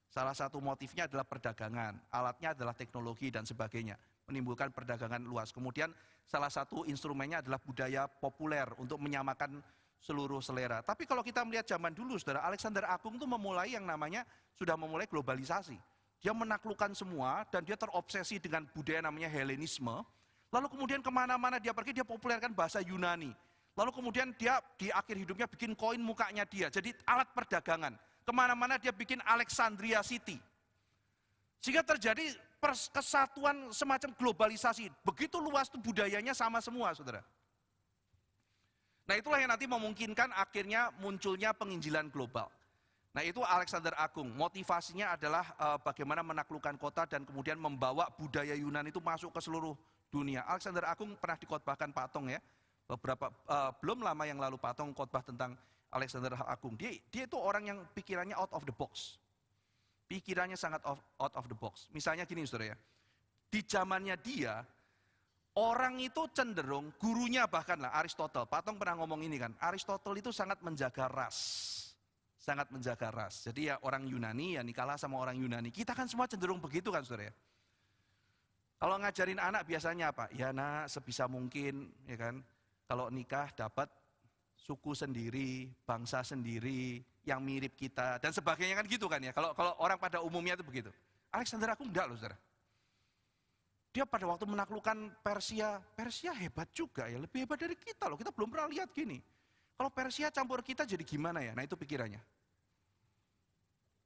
Salah satu motifnya adalah perdagangan, alatnya adalah teknologi dan sebagainya, menimbulkan perdagangan luas. Kemudian salah satu instrumennya adalah budaya populer untuk menyamakan seluruh selera. Tapi kalau kita melihat zaman dulu, saudara, Alexander Agung itu memulai yang namanya, sudah memulai globalisasi. Dia menaklukkan semua dan dia terobsesi dengan budaya namanya Helenisme. Lalu kemudian kemana-mana dia pergi, dia populerkan bahasa Yunani. Lalu kemudian dia di akhir hidupnya bikin koin mukanya dia, jadi alat perdagangan. Kemana-mana dia bikin Alexandria City. Sehingga terjadi kesatuan semacam globalisasi. Begitu luas tuh budayanya sama semua, saudara. Nah itulah yang nanti memungkinkan akhirnya munculnya penginjilan global. Nah itu Alexander Agung, motivasinya adalah bagaimana menaklukkan kota dan kemudian membawa budaya Yunani itu masuk ke seluruh dunia. Alexander Agung pernah dikhotbahkan Pak Tong ya, belum lama yang lalu Pak Tong khotbah tentang Alexander Agung. Dia itu orang yang pikirannya out of the box. Pikirannya sangat out of the box. Misalnya gini saudara ya, di zamannya dia, orang itu cenderung, gurunya bahkan lah Aristotle, Pak Tong pernah ngomong ini kan, Aristotle itu sangat menjaga ras. Sangat menjaga ras. Jadi ya orang Yunani ya nikalah sama orang Yunani. Kita kan semua cenderung begitu kan saudara ya. Kalau ngajarin anak biasanya apa? Ya nak sebisa mungkin ya kan, kalau nikah dapat suku sendiri, bangsa sendiri, yang mirip kita, dan sebagainya kan gitu kan ya. Kalau orang pada umumnya itu begitu. Alexander Agung enggak loh saudara. Dia pada waktu menaklukkan Persia hebat juga ya, lebih hebat dari kita loh, kita belum pernah lihat gini. Kalau Persia campur kita jadi gimana ya, nah itu pikirannya.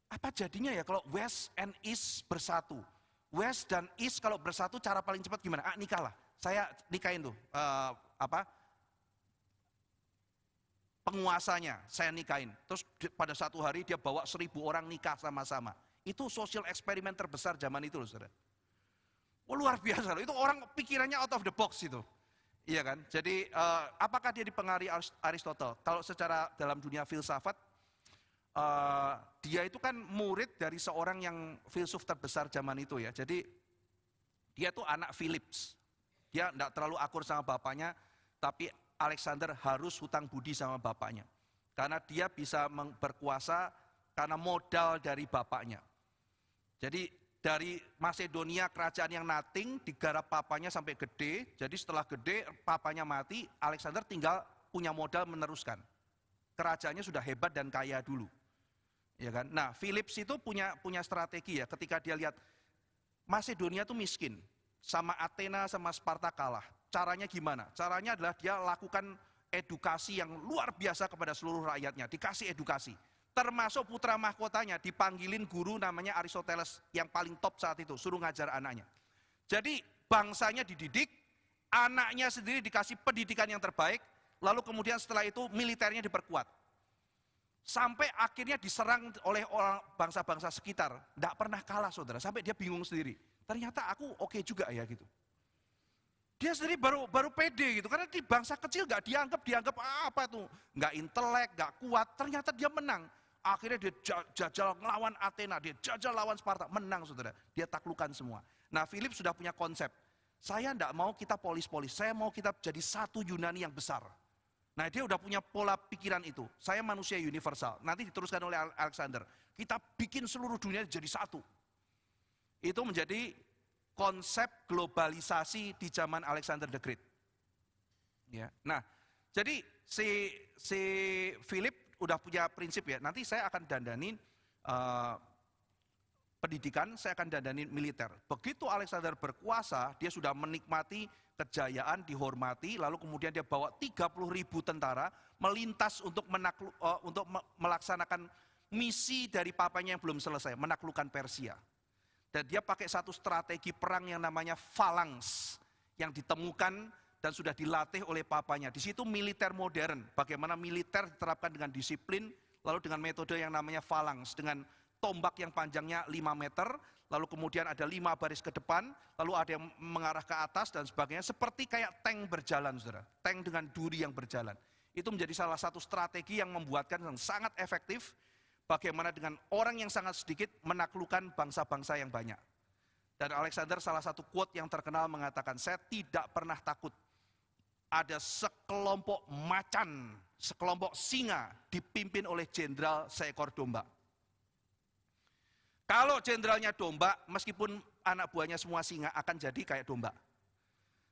Apa jadinya ya kalau West and East bersatu. West dan East kalau bersatu cara paling cepat gimana? Nikah lah, saya nikahin tuh, penguasanya saya nikahin. Terus pada satu hari dia bawa 1000 orang nikah sama-sama. Itu social eksperimen terbesar zaman itu loh saudara. Oh, luar biasa loh, itu orang pikirannya out of the box itu. Iya kan, jadi apakah dia dipengaruhi Aristotle? Kalau secara dalam dunia filsafat, dia itu kan murid dari seorang yang filsuf terbesar zaman itu ya. Jadi dia tuh anak Philips. Dia tidak terlalu akur sama bapaknya, tapi Alexander harus hutang budi sama bapaknya. Karena dia bisa berkuasa karena modal dari bapaknya. Jadi dari Macedonia kerajaan yang nothing digarap papanya sampai gede. Jadi setelah gede papanya mati, Alexander tinggal punya modal meneruskan. Kerajaannya sudah hebat dan kaya dulu. Ya kan? Nah, Philips itu punya strategi ya, ketika dia lihat Macedonia itu miskin, sama Athena sama Sparta kalah. Caranya gimana? Caranya adalah dia lakukan edukasi yang luar biasa kepada seluruh rakyatnya, dikasih edukasi. Termasuk putra mahkotanya, dipanggilin guru namanya Aristoteles yang paling top saat itu, suruh ngajar anaknya. Jadi bangsanya dididik, anaknya sendiri dikasih pendidikan yang terbaik, lalu kemudian setelah itu militernya diperkuat. Sampai akhirnya diserang oleh orang bangsa-bangsa sekitar, tidak pernah kalah saudara, sampai dia bingung sendiri. Ternyata aku oke juga ya gitu. Dia sendiri baru pede gitu, karena di bangsa kecil nggak dianggap apa tuh, nggak intelek, nggak kuat. Ternyata dia menang. Akhirnya dia jajal ngelawan Athena, dia jajal lawan Sparta, menang saudara. Dia taklukkan semua. Nah Philip sudah punya konsep. Saya nggak mau kita polis-polis, saya mau kita jadi satu Yunani yang besar. Nah dia udah punya pola pikiran itu. Saya manusia universal. Nanti diteruskan oleh Alexander. Kita bikin seluruh dunia jadi satu. Itu menjadi konsep globalisasi di zaman Alexander the Great. Ya. Nah, jadi si Philip udah punya prinsip ya. Nanti saya akan dandanin pendidikan, saya akan dandanin militer. Begitu Alexander berkuasa, dia sudah menikmati kejayaan, dihormati, lalu kemudian dia bawa 30.000 tentara melintas untuk melaksanakan misi dari papanya yang belum selesai, menaklukkan Persia. Dan dia pakai satu strategi perang yang namanya phalanx, yang ditemukan dan sudah dilatih oleh papanya. Di situ militer modern, bagaimana militer diterapkan dengan disiplin, lalu dengan metode yang namanya phalanx, dengan tombak yang panjangnya 5 meter, lalu kemudian ada 5 baris ke depan, lalu ada yang mengarah ke atas dan sebagainya, seperti kayak tank berjalan, saudara. Tank dengan duri yang berjalan. Itu menjadi salah satu strategi yang membuatkan yang sangat efektif, bagaimana dengan orang yang sangat sedikit menaklukkan bangsa-bangsa yang banyak. Dan Alexander salah satu quote yang terkenal mengatakan, saya tidak pernah takut ada sekelompok macan, sekelompok singa dipimpin oleh jenderal seekor domba. Kalau jenderalnya domba, meskipun anak buahnya semua singa akan jadi kayak domba.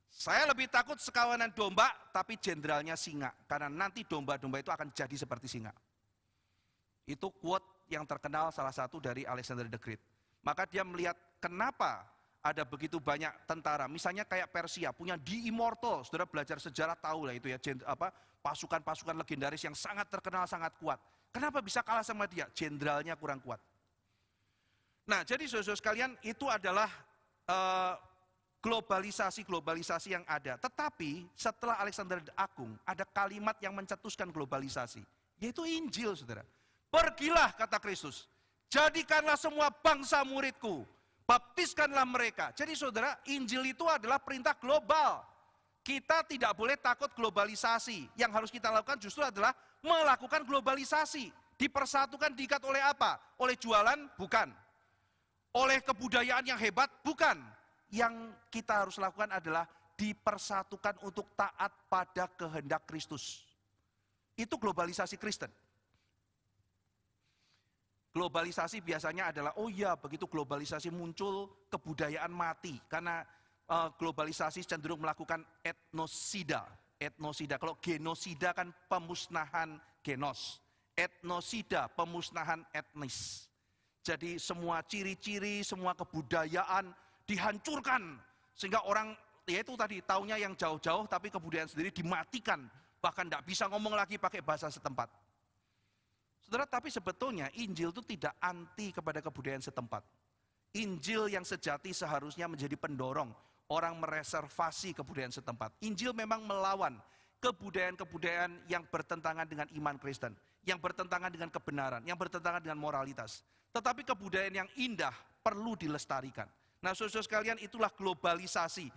Saya lebih takut sekawanan domba, tapi jenderalnya singa. Karena nanti domba-domba itu akan jadi seperti singa. Itu quote yang terkenal salah satu dari Alexander the Great. Maka dia melihat kenapa ada begitu banyak tentara. Misalnya kayak Persia, punya The Immortal. Saudara belajar sejarah tahu lah itu ya, pasukan-pasukan legendaris yang sangat terkenal, sangat kuat. Kenapa bisa kalah sama dia? Jenderalnya kurang kuat. Nah, jadi saudara sekalian, itu adalah globalisasi yang ada. Tetapi setelah Alexander the Agung, ada kalimat yang mencetuskan globalisasi, yaitu Injil, saudara. Pergilah, kata Kristus, jadikanlah semua bangsa muridku, baptiskanlah mereka. Jadi saudara, Injil itu adalah perintah global. Kita tidak boleh takut globalisasi. Yang harus kita lakukan justru adalah melakukan globalisasi. Dipersatukan, diikat oleh apa? Oleh jualan? Bukan. Oleh kebudayaan yang hebat? Bukan. Yang kita harus lakukan adalah dipersatukan untuk taat pada kehendak Kristus. Itu globalisasi Kristen. Globalisasi biasanya adalah, oh ya, begitu globalisasi muncul, kebudayaan mati. Karena globalisasi cenderung melakukan etnosida. Kalau genosida kan pemusnahan genos. Etnosida, pemusnahan etnis. Jadi semua ciri-ciri, semua kebudayaan dihancurkan. Sehingga orang, ya itu tadi, taunya yang jauh-jauh, tapi kebudayaan sendiri dimatikan. Bahkan tidak bisa ngomong lagi pakai bahasa setempat. Saudara, tapi sebetulnya Injil itu tidak anti kepada kebudayaan setempat. Injil yang sejati seharusnya menjadi pendorong orang mereservasi kebudayaan setempat. Injil memang melawan kebudayaan-kebudayaan yang bertentangan dengan iman Kristen, yang bertentangan dengan kebenaran, yang bertentangan dengan moralitas. Tetapi kebudayaan yang indah perlu dilestarikan. Nah, saudara sekalian, itulah globalisasi.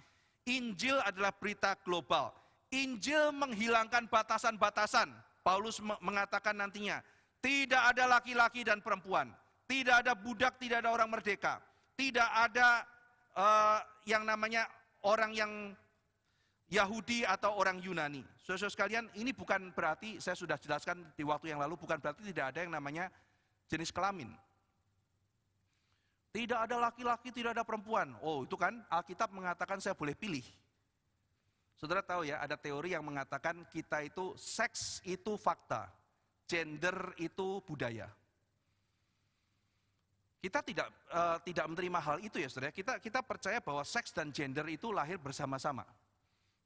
Injil adalah berita global. Injil menghilangkan batasan-batasan. Paulus mengatakan nantinya, tidak ada laki-laki dan perempuan, tidak ada budak, tidak ada orang merdeka, tidak ada yang namanya orang yang Yahudi atau orang Yunani. Saudara sekalian, ini bukan berarti, saya sudah jelaskan di waktu yang lalu, bukan berarti tidak ada yang namanya jenis kelamin. Tidak ada laki-laki, tidak ada perempuan. Oh, itu kan Alkitab mengatakan saya boleh pilih. Saudara tahu ya, ada teori yang mengatakan kita itu, seks itu fakta, gender itu budaya. Kita tidak menerima hal itu ya saudara. Kita percaya bahwa seks dan gender itu lahir bersama-sama.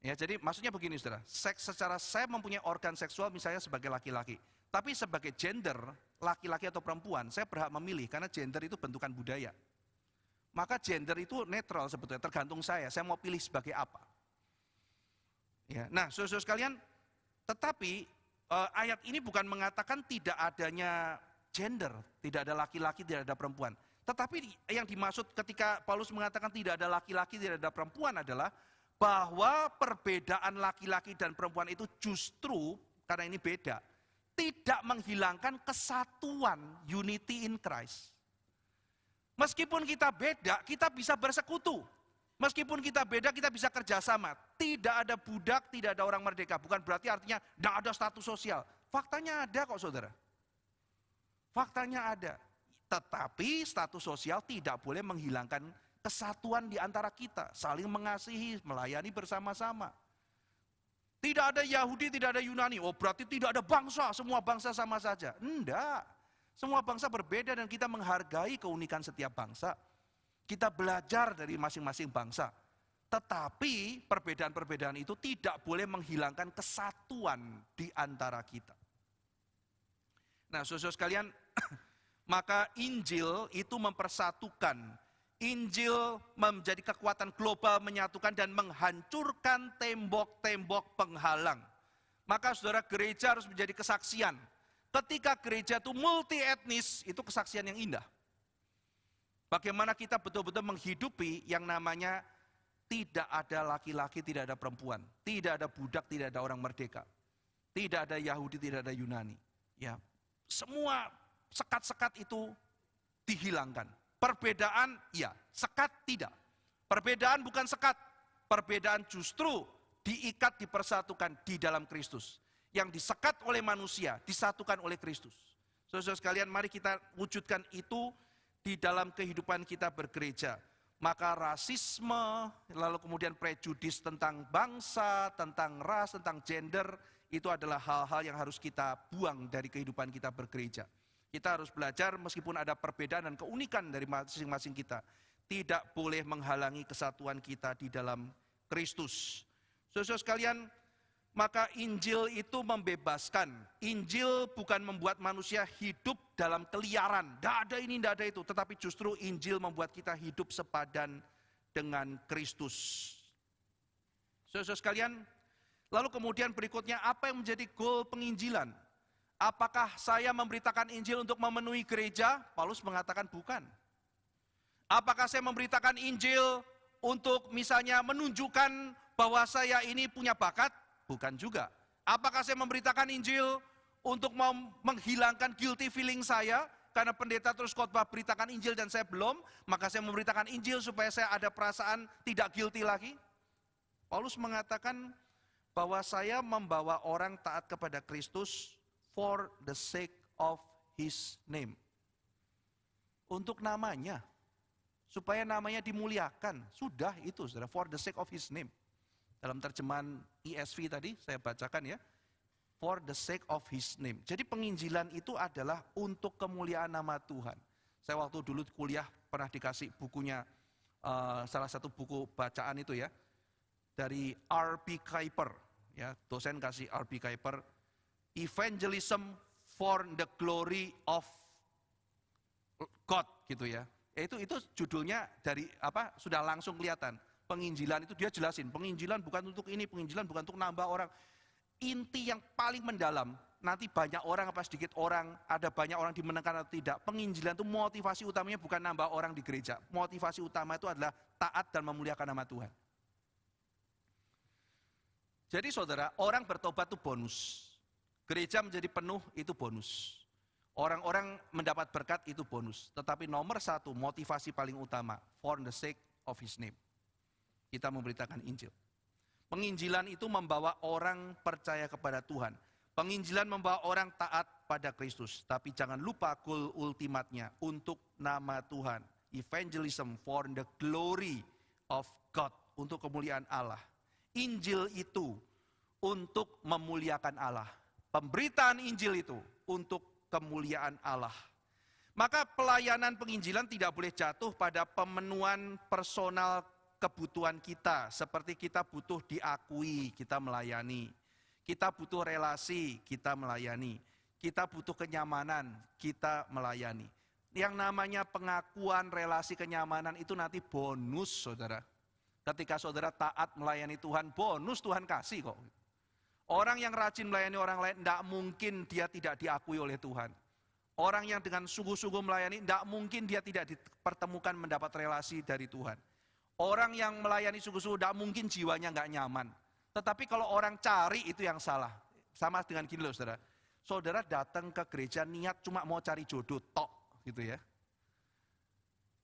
Ya, jadi maksudnya begini saudara, seks secara saya mempunyai organ seksual misalnya sebagai laki-laki. Tapi sebagai gender, laki-laki atau perempuan, saya berhak memilih karena gender itu bentukan budaya. Maka gender itu netral sebetulnya, tergantung saya mau pilih sebagai apa. Ya, nah saudara sekalian, tetapi ayat ini bukan mengatakan tidak adanya gender, tidak ada laki-laki, tidak ada perempuan. Tetapi yang dimaksud ketika Paulus mengatakan tidak ada laki-laki, tidak ada perempuan adalah bahwa perbedaan laki-laki dan perempuan itu justru, karena ini beda, tidak menghilangkan kesatuan, unity in Christ. Meskipun kita beda, kita bisa bersekutu. Meskipun kita beda, kita bisa kerjasama. Tidak ada budak, tidak ada orang merdeka. Bukan berarti artinya tidak ada status sosial. Faktanya ada kok saudara. Faktanya ada. Tetapi status sosial tidak boleh menghilangkan kesatuan di antara kita. Saling mengasihi, melayani bersama-sama. Tidak ada Yahudi, tidak ada Yunani. Oh berarti tidak ada bangsa, semua bangsa sama saja. Enggak. Semua bangsa berbeda dan kita menghargai keunikan setiap bangsa. Kita belajar dari masing-masing bangsa. Tetapi perbedaan-perbedaan itu tidak boleh menghilangkan kesatuan di antara kita. Nah saudara sekalian, maka Injil itu mempersatukan Injil menjadi kekuatan global menyatukan dan menghancurkan tembok-tembok penghalang. Maka saudara, gereja harus menjadi kesaksian. Ketika gereja itu multi etnis, itu kesaksian yang indah. Bagaimana kita betul-betul menghidupi yang namanya tidak ada laki-laki, tidak ada perempuan, tidak ada budak, tidak ada orang merdeka, tidak ada Yahudi, tidak ada Yunani. Ya, semua sekat-sekat itu dihilangkan. Perbedaan, ya, sekat tidak. Perbedaan bukan sekat, perbedaan justru diikat, dipersatukan di dalam Kristus. Yang disekat oleh manusia, disatukan oleh Kristus. Saudara sekalian, mari kita wujudkan itu di dalam kehidupan kita bergereja. Maka rasisme, lalu kemudian prejudis tentang bangsa, tentang ras, tentang gender, itu adalah hal-hal yang harus kita buang dari kehidupan kita bergereja. Kita harus belajar meskipun ada perbedaan dan keunikan dari masing-masing kita. Tidak boleh menghalangi kesatuan kita di dalam Kristus. Saudara sekalian, maka Injil itu membebaskan. Injil bukan membuat manusia hidup dalam keliaran. Tidak ada ini, tidak ada itu. Tetapi justru Injil membuat kita hidup sepadan dengan Kristus. Saudara sekalian, lalu kemudian berikutnya, apa yang menjadi goal penginjilan? Apakah saya memberitakan Injil untuk memenuhi gereja? Paulus mengatakan bukan. Apakah saya memberitakan Injil untuk misalnya menunjukkan bahwa saya ini punya bakat? Bukan juga. Apakah saya memberitakan Injil untuk menghilangkan guilty feeling saya? Karena pendeta terus khotbah beritakan Injil dan saya belum, maka saya memberitakan Injil supaya saya ada perasaan tidak guilty lagi? Paulus mengatakan bahwa saya membawa orang taat kepada Kristus for the sake of His name. Untuk namanya. Supaya namanya dimuliakan. Sudah itu, saudara, for the sake of His name. Dalam terjemahan ESV tadi saya bacakan ya. For the sake of His name. Jadi penginjilan itu adalah untuk kemuliaan nama Tuhan. Saya waktu dulu kuliah pernah dikasih bukunya, salah satu buku bacaan itu ya. Dari R.B. Kuiper. Ya, dosen kasih R.B. Kuiper. Evangelism for the glory of God gitu ya. Itu judulnya dari apa? Sudah langsung kelihatan. Penginjilan itu dia jelasin, penginjilan bukan untuk ini, penginjilan bukan untuk nambah orang. Inti yang paling mendalam, nanti banyak orang apa sedikit orang, ada banyak orang dimenangkan atau tidak. Penginjilan itu motivasi utamanya bukan nambah orang di gereja. Motivasi utama itu adalah taat dan memuliakan nama Tuhan. Jadi saudara, orang bertobat itu bonus. Gereja menjadi penuh itu bonus. Orang-orang mendapat berkat itu bonus. Tetapi nomor satu, motivasi paling utama, for the sake of His name. Kita memberitakan Injil. Penginjilan itu membawa orang percaya kepada Tuhan. Penginjilan membawa orang taat pada Kristus. Tapi jangan lupa goal ultimatnya untuk nama Tuhan. Evangelism for the glory of God. Untuk kemuliaan Allah. Injil itu untuk memuliakan Allah. Pemberitaan Injil itu untuk kemuliaan Allah. Maka pelayanan penginjilan tidak boleh jatuh pada pemenuhan personal kebutuhan kita. Seperti kita butuh diakui, kita melayani. Kita butuh relasi, kita melayani. Kita butuh kenyamanan, kita melayani. Yang namanya pengakuan, relasi, kenyamanan itu nanti bonus, saudara. Ketika saudara taat melayani Tuhan, bonus Tuhan kasih kok. Orang yang rajin melayani orang lain, tidak mungkin dia tidak diakui oleh Tuhan. Orang yang dengan sungguh-sungguh melayani, tidak mungkin dia tidak dipertemukan mendapat relasi dari Tuhan. Orang yang melayani sungguh-sungguh, tidak mungkin jiwanya nggak nyaman. Tetapi kalau orang cari, itu yang salah. Sama dengan gini loh saudara. Saudara datang ke gereja niat cuma mau cari jodoh, tok gitu ya.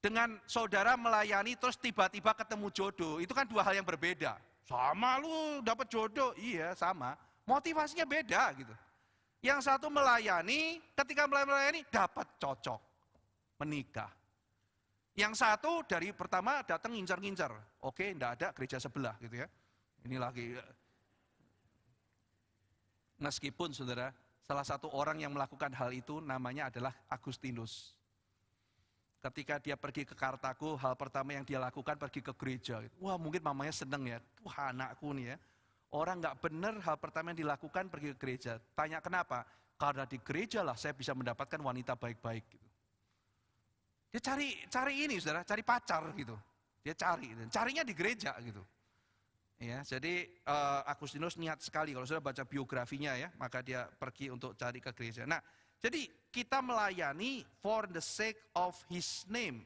Dengan saudara melayani terus tiba-tiba ketemu jodoh, itu kan dua hal yang berbeda. Sama lu dapat jodoh, iya sama. Motivasinya beda gitu. Yang satu melayani, ketika melayani dapat cocok, menikah. Yang satu dari pertama datang ngincar-ngincar. Oke, enggak ada gereja sebelah gitu ya. Ini lagi. Meskipun saudara, salah satu orang yang melakukan hal itu namanya adalah Agustinus. Ketika dia pergi ke Kartago, hal pertama yang dia lakukan pergi ke gereja. Wah mungkin mamanya seneng ya, wah anakku nih ya. Orang nggak benar, hal pertama yang dilakukan pergi ke gereja. Tanya kenapa? Karena di gereja lah saya bisa mendapatkan wanita baik-baik. Gitu. Dia cari ini saudara, cari pacar gitu. Dia carinya di gereja gitu. Ya, jadi Agustinus niat sekali kalau sudah baca biografinya ya, maka dia pergi untuk cari ke gereja. Nah, jadi kita melayani for the sake of his name.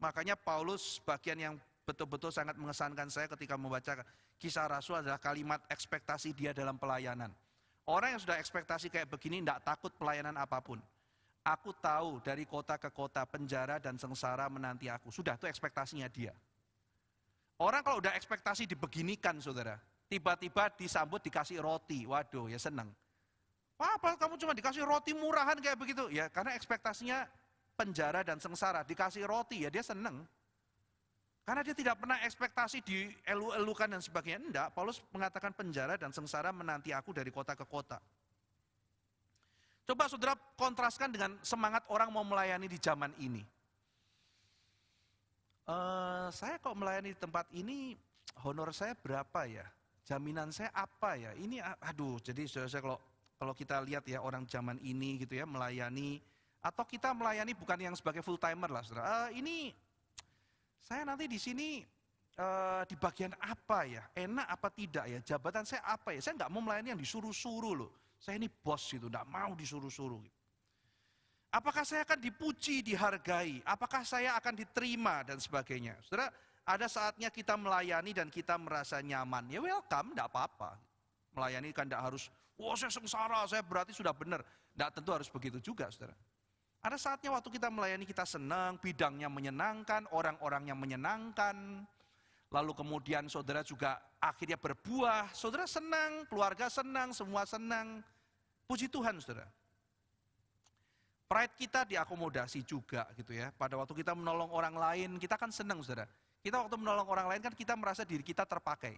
Makanya Paulus bagian yang betul-betul sangat mengesankan saya ketika membaca Kisah Rasul adalah kalimat ekspektasi dia dalam pelayanan. Orang yang sudah ekspektasi kayak begini tidak takut pelayanan apapun. Aku tahu dari kota ke kota penjara dan sengsara menanti aku. Sudah, itu ekspektasinya dia. Orang kalau udah ekspektasi dibeginikan saudara, tiba-tiba disambut dikasih roti, waduh ya senang. Wah, apa kamu cuma dikasih roti murahan kayak begitu? Ya karena ekspektasinya penjara dan sengsara, dikasih roti ya dia senang. Karena dia tidak pernah ekspektasi dielu-elukan dan sebagainya. Enggak, Paulus mengatakan penjara dan sengsara menanti aku dari kota ke kota. Coba saudara kontraskan dengan semangat orang mau melayani di zaman ini. Saya kok melayani di tempat ini, honor saya berapa ya? Jaminan saya apa ya? Ini aduh, jadi saya kalau kita lihat ya orang zaman ini gitu ya melayani, atau kita melayani bukan yang sebagai full timer lah, saudara. Ini saya nanti di sini di bagian apa ya? Enak apa tidak ya? Jabatan saya apa ya? Saya nggak mau melayani yang disuruh-suruh loh. Saya ini bos gitu, nggak mau disuruh-suruh gitu. Apakah saya akan dipuji, dihargai? Apakah saya akan diterima dan sebagainya? Saudara, ada saatnya kita melayani dan kita merasa nyaman. Ya welcome, enggak apa-apa. Melayani kan enggak harus, wah saya sengsara, saya berarti sudah benar. Enggak tentu harus begitu juga, saudara. Ada saatnya waktu kita melayani kita senang, bidangnya menyenangkan, orang-orangnya menyenangkan. Lalu kemudian saudara juga akhirnya berbuah, saudara senang, keluarga senang, semua senang. Puji Tuhan, saudara. Pride kita diakomodasi juga gitu ya. Pada waktu kita menolong orang lain, kita kan senang saudara. Kita waktu menolong orang lain kan kita merasa diri kita terpakai.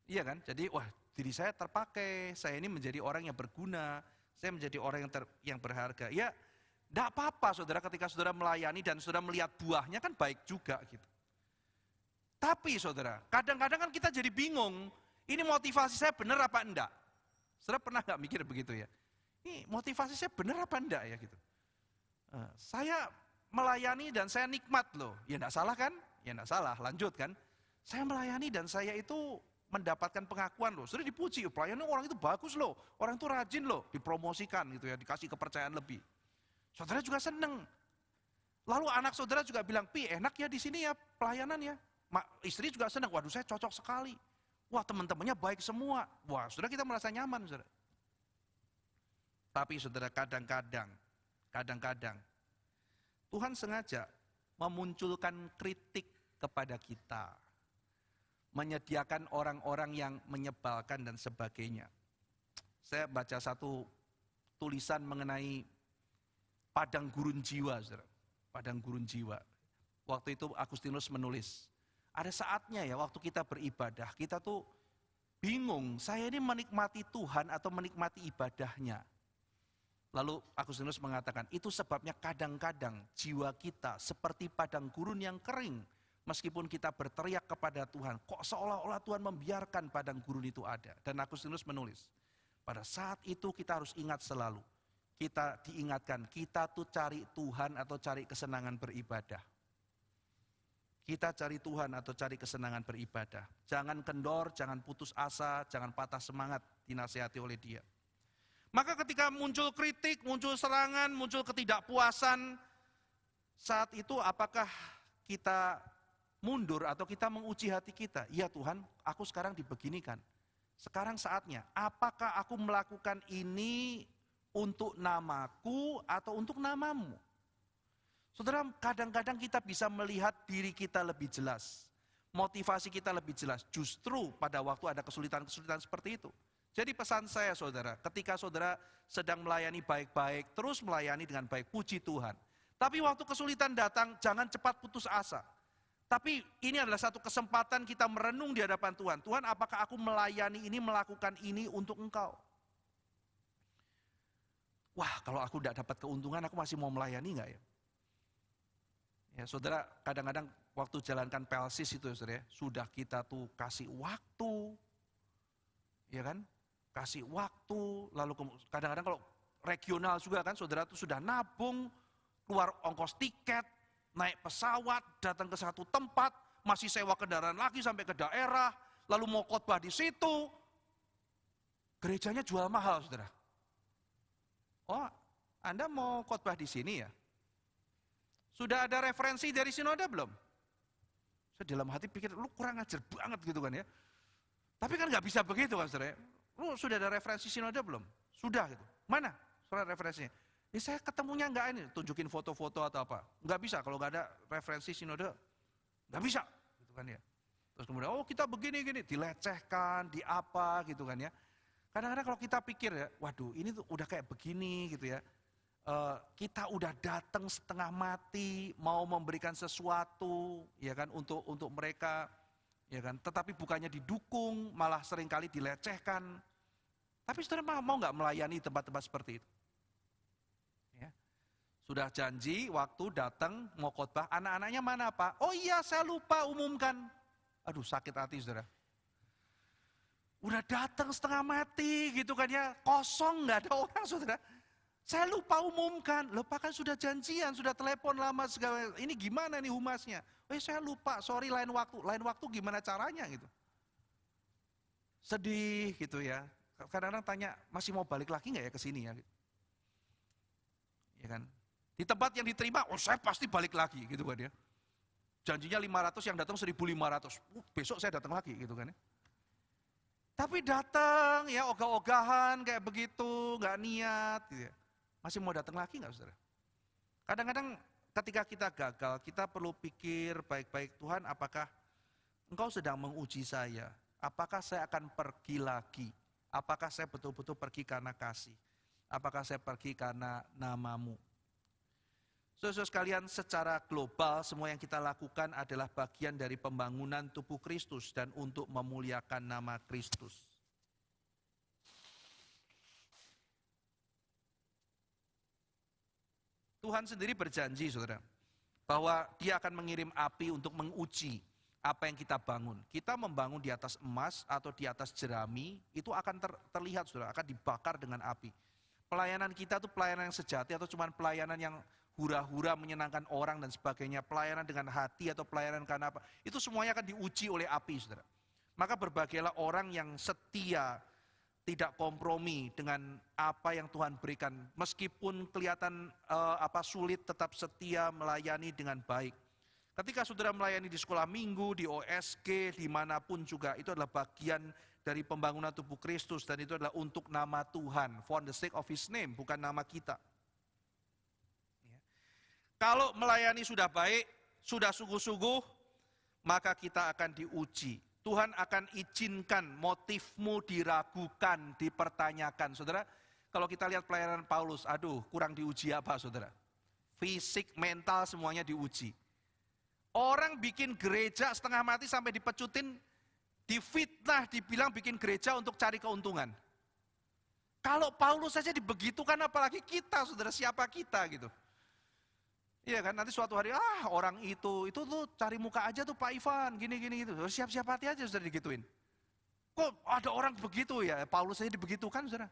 Iya kan? Jadi wah diri saya terpakai, saya ini menjadi orang yang berguna, saya menjadi orang yang berharga. Ya enggak apa-apa saudara ketika saudara melayani dan saudara melihat buahnya kan baik juga gitu. Tapi saudara, kadang-kadang kan kita jadi bingung, ini motivasi saya benar apa enggak? Saudara pernah enggak mikir begitu ya? Ini motivasi saya benar apa enggak ya gitu. Saya melayani dan saya nikmat loh. Ya enggak salah kan? Ya enggak salah, lanjut kan. Saya melayani dan saya itu mendapatkan pengakuan loh. Sudah dipuji, pelayanan orang itu bagus loh. Orang itu rajin loh, dipromosikan gitu ya, dikasih kepercayaan lebih. Saudara juga senang. Lalu anak saudara juga bilang, "Pi, enak ya di sini ya pelayanan ya." Istri juga senang, "Waduh saya cocok sekali." Wah, teman-temannya baik semua. Wah, saudara kita merasa nyaman, saudara. Tapi saudara kadang-kadang Tuhan sengaja memunculkan kritik kepada kita. Menyediakan orang-orang yang menyebalkan dan sebagainya. Saya baca satu tulisan mengenai padang gurun jiwa, saudara. Padang gurun jiwa. Waktu itu Agustinus menulis, ada saatnya ya waktu kita beribadah, kita tuh bingung, saya ini menikmati Tuhan atau menikmati ibadahnya. Lalu Agustinus mengatakan, itu sebabnya kadang-kadang jiwa kita seperti padang gurun yang kering. Meskipun kita berteriak kepada Tuhan, kok seolah-olah Tuhan membiarkan padang gurun itu ada. Dan Agustinus menulis, pada saat itu kita harus ingat selalu. Kita diingatkan, kita tuh cari Tuhan atau cari kesenangan beribadah. Kita cari Tuhan atau cari kesenangan beribadah. Jangan kendor, jangan putus asa, jangan patah semangat, dinasihati oleh Dia. Maka ketika muncul kritik, muncul serangan, muncul ketidakpuasan, saat itu apakah kita mundur atau kita menguji hati kita? Ya Tuhan, aku sekarang dibeginikan. Sekarang saatnya, apakah aku melakukan ini untuk namaku atau untuk namamu? Saudara, kadang-kadang kita bisa melihat diri kita lebih jelas. Motivasi kita lebih jelas, justru pada waktu ada kesulitan-kesulitan seperti itu. Jadi pesan saya saudara, ketika saudara sedang melayani baik-baik, terus melayani dengan baik, puji Tuhan. Tapi waktu kesulitan datang, jangan cepat putus asa. Tapi ini adalah satu kesempatan kita merenung di hadapan Tuhan. Tuhan, apakah aku melayani ini, melakukan ini untuk Engkau? Wah, kalau aku tidak dapat keuntungan, aku masih mau melayani enggak ya? Ya saudara, kadang-kadang waktu jalankan pelsis itu saudara, sudah kita tuh kasih waktu, ya kan? Kasih waktu, lalu kadang-kadang kalau regional juga kan, saudara tuh sudah nabung, keluar ongkos tiket, naik pesawat, datang ke satu tempat, masih sewa kendaraan lagi sampai ke daerah, lalu mau khotbah di situ. Gerejanya jual mahal, saudara. Oh, Anda mau khotbah di sini ya? Sudah ada referensi dari sinode belum? Saya dalam hati pikir, lu kurang ajar banget gitu kan ya. Tapi kan nggak bisa begitu kan saudara. Lu sudah ada referensi sinode belum? Sudah gitu. Mana surat referensinya? Ya saya ketemunya nggak ini, tunjukin foto-foto atau apa. Nggak bisa kalau nggak ada referensi sinode. Nggak bisa. Gitu kan ya. Terus kemudian, oh kita begini-gini, dilecehkan, diapa gitu kan ya. Kadang-kadang kalau kita pikir ya, waduh ini tuh udah kayak begini gitu ya. Kita udah datang setengah mati, mau memberikan sesuatu, ya kan, untuk mereka, ya kan. Tetapi bukannya didukung, malah seringkali dilecehkan. Tapi saudara mau nggak melayani tempat-tempat seperti itu? Ya. Sudah janji waktu datang mau khotbah, anak-anaknya mana Pak? Oh iya saya lupa umumkan. Aduh sakit hati saudara. Udah datang setengah mati gitu kan ya, kosong nggak ada orang saudara. Saya lupa umumkan, lupa kan sudah janjian, sudah telepon lama segala, ini gimana nih humasnya? Saya lupa, sorry lain waktu gimana caranya gitu. Sedih gitu ya, kadang-kadang tanya masih mau balik lagi nggak ya ke sini ya? Ya kan? Di tempat yang diterima, saya pasti balik lagi gitu kan ya. Janjinya 500 yang datang 1.500, besok saya datang lagi gitu kan ya. Tapi datang ya ogah-ogahan kayak begitu, nggak niat gitu ya. Masih mau datang lagi nggak saudara? Kadang-kadang ketika kita gagal, kita perlu pikir baik-baik, Tuhan apakah Engkau sedang menguji saya? Apakah saya akan pergi lagi? Apakah saya betul-betul pergi karena kasih? Apakah saya pergi karena namamu? Saudara sekalian, secara global semua yang kita lakukan adalah bagian dari pembangunan tubuh Kristus dan untuk memuliakan nama Kristus. Tuhan sendiri berjanji saudara, bahwa dia akan mengirim api untuk menguji apa yang kita bangun. Kita membangun di atas emas atau di atas jerami, itu akan terlihat saudara, akan dibakar dengan api. Pelayanan kita itu pelayanan yang sejati atau cuma pelayanan yang hura-hura menyenangkan orang dan sebagainya, pelayanan dengan hati atau pelayanan karena apa, itu semuanya akan diuji oleh api saudara. Maka berbahagialah orang yang setia, tidak kompromi dengan apa yang Tuhan berikan. Meskipun kelihatan sulit, tetap setia melayani dengan baik. Ketika saudara melayani di sekolah minggu, di OSG, dimanapun juga, itu adalah bagian dari pembangunan tubuh Kristus. Dan itu adalah untuk nama Tuhan, for the sake of His name, bukan nama kita. Ya. Kalau melayani sudah baik, sudah sungguh-sungguh, maka kita akan diuji. Tuhan akan izinkan motifmu diragukan, dipertanyakan. Saudara, kalau kita lihat pelayanan Paulus, aduh kurang diuji apa saudara? Fisik, mental semuanya diuji. Orang bikin gereja setengah mati sampai dipecutin, difitnah, dibilang bikin gereja untuk cari keuntungan. Kalau Paulus saja dibegitukan apalagi kita saudara, siapa kita gitu. Iya kan, nanti suatu hari, orang itu tuh cari muka aja tuh Pak Ivan, gini gitu. Siap-siap hati aja sudah digituin. Kok ada orang begitu ya, Paulus saja dibegitukan saudara.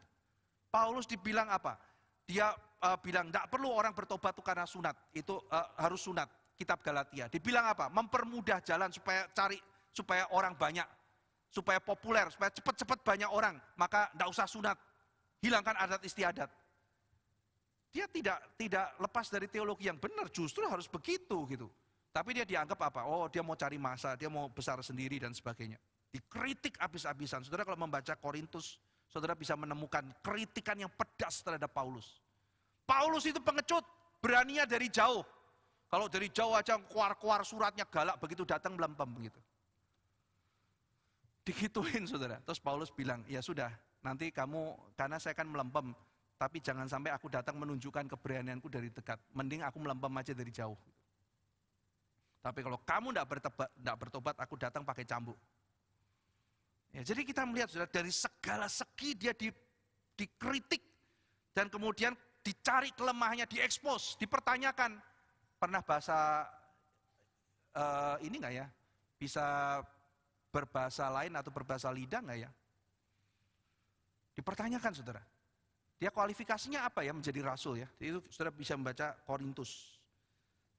Paulus dibilang apa? Dia bilang, tidak perlu orang bertobat tuh karena sunat, itu harus sunat, kitab Galatia. Dibilang apa? Mempermudah jalan supaya orang banyak, supaya populer, supaya cepat-cepat banyak orang, maka tidak usah sunat, hilangkan adat istiadat. Dia tidak lepas dari teologi yang benar, justru harus begitu gitu. Tapi dia dianggap apa? Oh dia mau cari masa, dia mau besar sendiri dan sebagainya. Dikritik habis-habisan. Saudara kalau membaca Korintus, saudara bisa menemukan kritikan yang pedas terhadap Paulus. Paulus itu pengecut, beraninya dari jauh. Kalau dari jauh aja keluar suratnya galak, begitu datang melempem gitu. Digituin saudara. Terus Paulus bilang, ya sudah, nanti kamu, karena saya kan melempem, tapi jangan sampai aku datang menunjukkan keberanianku dari dekat. Mending aku melempem aja dari jauh. Tapi kalau kamu tidak bertobat, aku datang pakai cambuk. Ya, jadi kita melihat saudara, dari segala segi dia dikritik. Dan kemudian dicari kelemahannya, diekspos, dipertanyakan. Pernah bahasa ini enggak ya? Bisa berbahasa lain atau berbahasa lidah enggak ya? Dipertanyakan saudara. Dia kualifikasinya apa ya menjadi rasul ya? Itu saudara bisa membaca Korintus.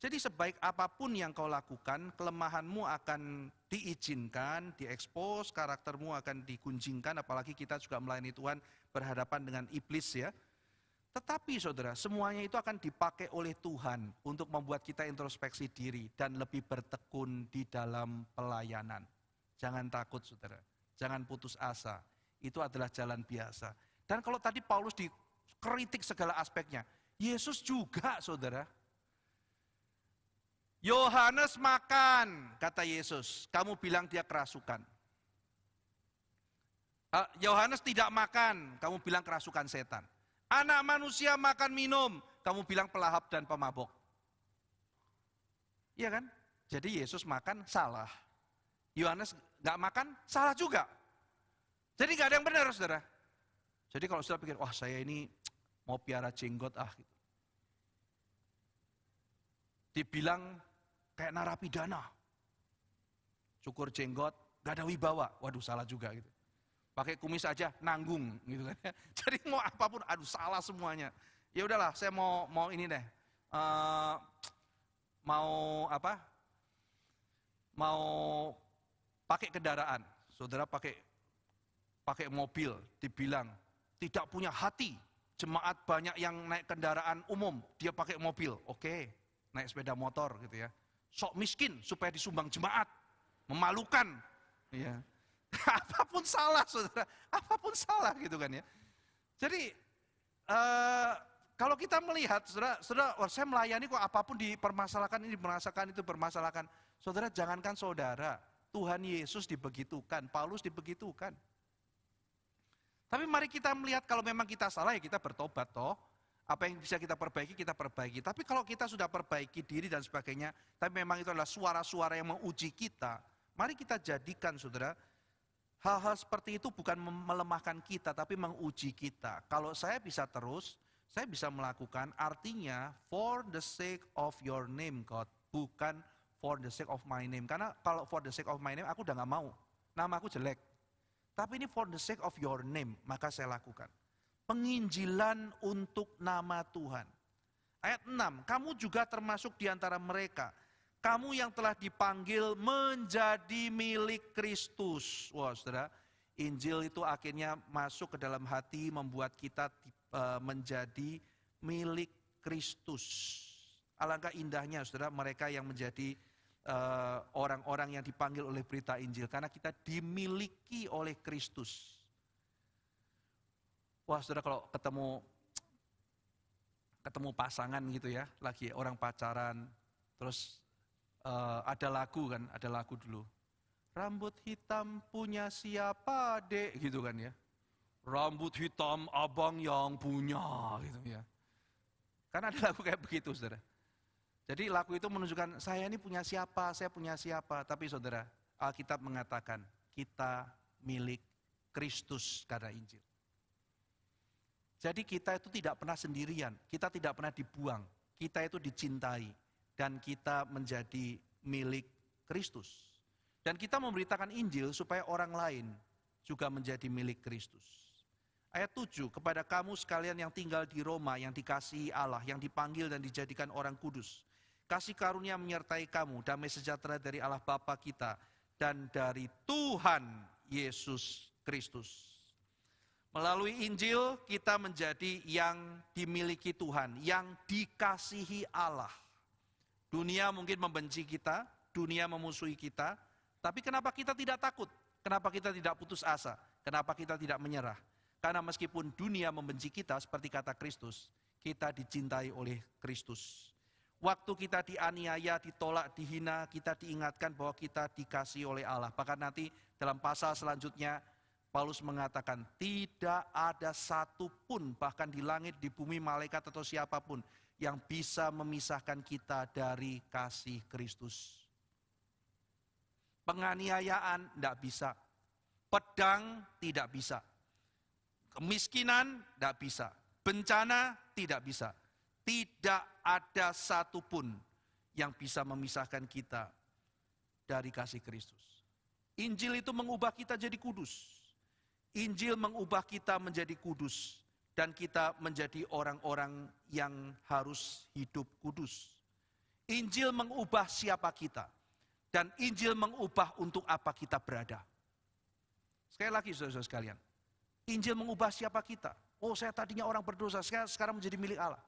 Jadi sebaik apapun yang kau lakukan, kelemahanmu akan diizinkan, diekspos, karaktermu akan digunjingkan, apalagi kita juga melayani Tuhan berhadapan dengan iblis ya. Tetapi saudara, semuanya itu akan dipakai oleh Tuhan untuk membuat kita introspeksi diri dan lebih bertekun di dalam pelayanan. Jangan takut saudara, jangan putus asa, itu adalah jalan biasa. Dan kalau tadi Paulus dikritik segala aspeknya, Yesus juga saudara. Yohanes makan, kata Yesus, kamu bilang dia kerasukan. Yohanes tidak makan, kamu bilang kerasukan setan. Anak manusia makan minum, kamu bilang pelahap dan pemabok. Iya kan? Jadi Yesus makan salah. Yohanes nggak makan salah juga. Jadi nggak ada yang benar saudara. Jadi kalau saudara pikir, wah saya ini mau piara jenggot gitu. Dibilang kayak narapidana, cukur jenggot, gak ada wibawa, waduh salah juga gitu. Pakai kumis aja nanggung gitu kan. Jadi mau apapun, aduh salah semuanya. Ya udahlah, saya mau ini deh, mau pakai kendaraan. Saudara pakai mobil, dibilang tidak punya hati. Jemaat banyak yang naik kendaraan umum, dia pakai mobil, oke, naik sepeda motor gitu ya. Sok miskin supaya disumbang jemaat, memalukan, ya. Apapun salah, saudara, apapun salah gitu kan ya. Jadi kalau kita melihat, saudara, saya melayani kok apapun dipermasalahkan, ini dipermasalahkan, itu bermasalahkan. Saudara, jangankan saudara, Tuhan Yesus dibegitukan, Paulus dibegitukan. Tapi mari kita melihat kalau memang kita salah ya kita bertobat toh. Apa yang bisa kita perbaiki, kita perbaiki. Tapi kalau kita sudah perbaiki diri dan sebagainya, tapi memang itu adalah suara-suara yang menguji kita, mari kita jadikan saudara, hal-hal seperti itu bukan melemahkan kita, tapi menguji kita. Kalau saya bisa terus, saya bisa melakukan, artinya for the sake of your name God, bukan for the sake of my name. Karena kalau for the sake of my name, aku udah gak mau, nama aku jelek. Tapi ini for the sake of your name, maka saya lakukan. Penginjilan untuk nama Tuhan. Ayat 6, kamu juga termasuk di antara mereka. Kamu yang telah dipanggil menjadi milik Kristus. Wah saudara, Injil itu akhirnya masuk ke dalam hati, membuat kita menjadi milik Kristus. Alangkah indahnya saudara, mereka yang menjadi orang-orang yang dipanggil oleh berita Injil. Karena kita dimiliki oleh Kristus. Wah saudara, kalau ketemu pasangan gitu ya, lagi orang pacaran, terus ada lagu dulu. Rambut hitam punya siapa dek, gitu kan ya. Rambut hitam abang yang punya, gitu ya. Kan ada lagu kayak begitu saudara. Jadi lagu itu menunjukkan saya ini punya siapa, saya punya siapa. Tapi saudara, Alkitab mengatakan kita milik Kristus karena Injil. Jadi kita itu tidak pernah sendirian, kita tidak pernah dibuang, kita itu dicintai, dan kita menjadi milik Kristus. Dan kita memberitakan Injil supaya orang lain juga menjadi milik Kristus. Ayat 7, kepada kamu sekalian yang tinggal di Roma, yang dikasihi Allah, yang dipanggil dan dijadikan orang kudus. Kasih karunia menyertai kamu, damai sejahtera dari Allah Bapa kita, dan dari Tuhan Yesus Kristus. Melalui Injil kita menjadi yang dimiliki Tuhan, yang dikasihi Allah. Dunia mungkin membenci kita, dunia memusuhi kita, tapi kenapa kita tidak takut? Kenapa kita tidak putus asa? Kenapa kita tidak menyerah? Karena meskipun dunia membenci kita seperti kata Kristus, kita dicintai oleh Kristus. Waktu kita dianiaya, ditolak, dihina, kita diingatkan bahwa kita dikasihi oleh Allah. Bahkan nanti dalam pasal selanjutnya, Paulus mengatakan, tidak ada satupun, bahkan di langit, di bumi, malaikat atau siapapun, yang bisa memisahkan kita dari kasih Kristus. Penganiayaan tidak bisa, pedang tidak bisa, kemiskinan tidak bisa, bencana tidak bisa. Tidak ada satupun yang bisa memisahkan kita dari kasih Kristus. Injil itu mengubah kita jadi kudus. Injil mengubah kita menjadi kudus. Dan kita menjadi orang-orang yang harus hidup kudus. Injil mengubah siapa kita. Dan Injil mengubah untuk apa kita berada. Sekali lagi saudara-saudara sekalian. Injil mengubah siapa kita. Oh, saya tadinya orang berdosa, saya sekarang menjadi milik Allah.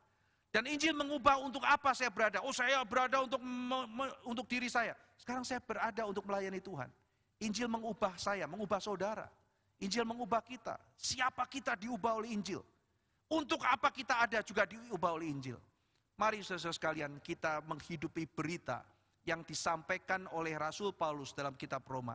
Dan Injil mengubah untuk apa saya berada. Oh, saya berada untuk diri saya. Sekarang saya berada untuk melayani Tuhan. Injil mengubah saya, mengubah saudara. Injil mengubah kita. Siapa kita diubah oleh Injil. Untuk apa kita ada juga diubah oleh Injil. Mari saudara sekalian kita menghidupi berita yang disampaikan oleh Rasul Paulus dalam kitab Roma.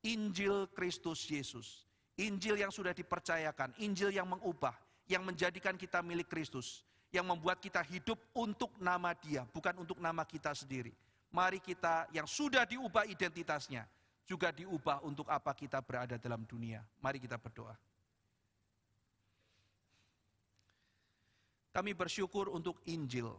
Injil Kristus Yesus. Injil yang sudah dipercayakan, Injil yang mengubah, yang menjadikan kita milik Kristus, yang membuat kita hidup untuk nama Dia, bukan untuk nama kita sendiri. Mari kita yang sudah diubah identitasnya, juga diubah untuk apa kita berada dalam dunia. Mari kita berdoa. Kami bersyukur untuk Injil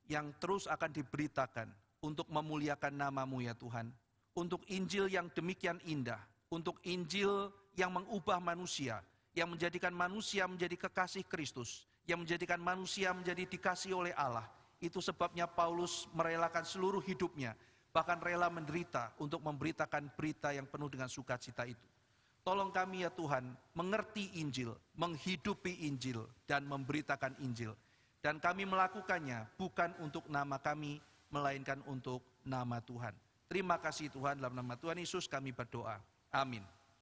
yang terus akan diberitakan untuk memuliakan nama-Mu ya Tuhan. Untuk Injil yang demikian indah, untuk Injil yang mengubah manusia, yang menjadikan manusia menjadi kekasih Kristus, yang menjadikan manusia menjadi dikasihi oleh Allah. Itu sebabnya Paulus merelakan seluruh hidupnya, bahkan rela menderita untuk memberitakan berita yang penuh dengan sukacita itu. Tolong kami ya Tuhan, mengerti Injil, menghidupi Injil, dan memberitakan Injil. Dan kami melakukannya bukan untuk nama kami, melainkan untuk nama Tuhan. Terima kasih Tuhan, dalam nama Tuhan Yesus kami berdoa. Amin.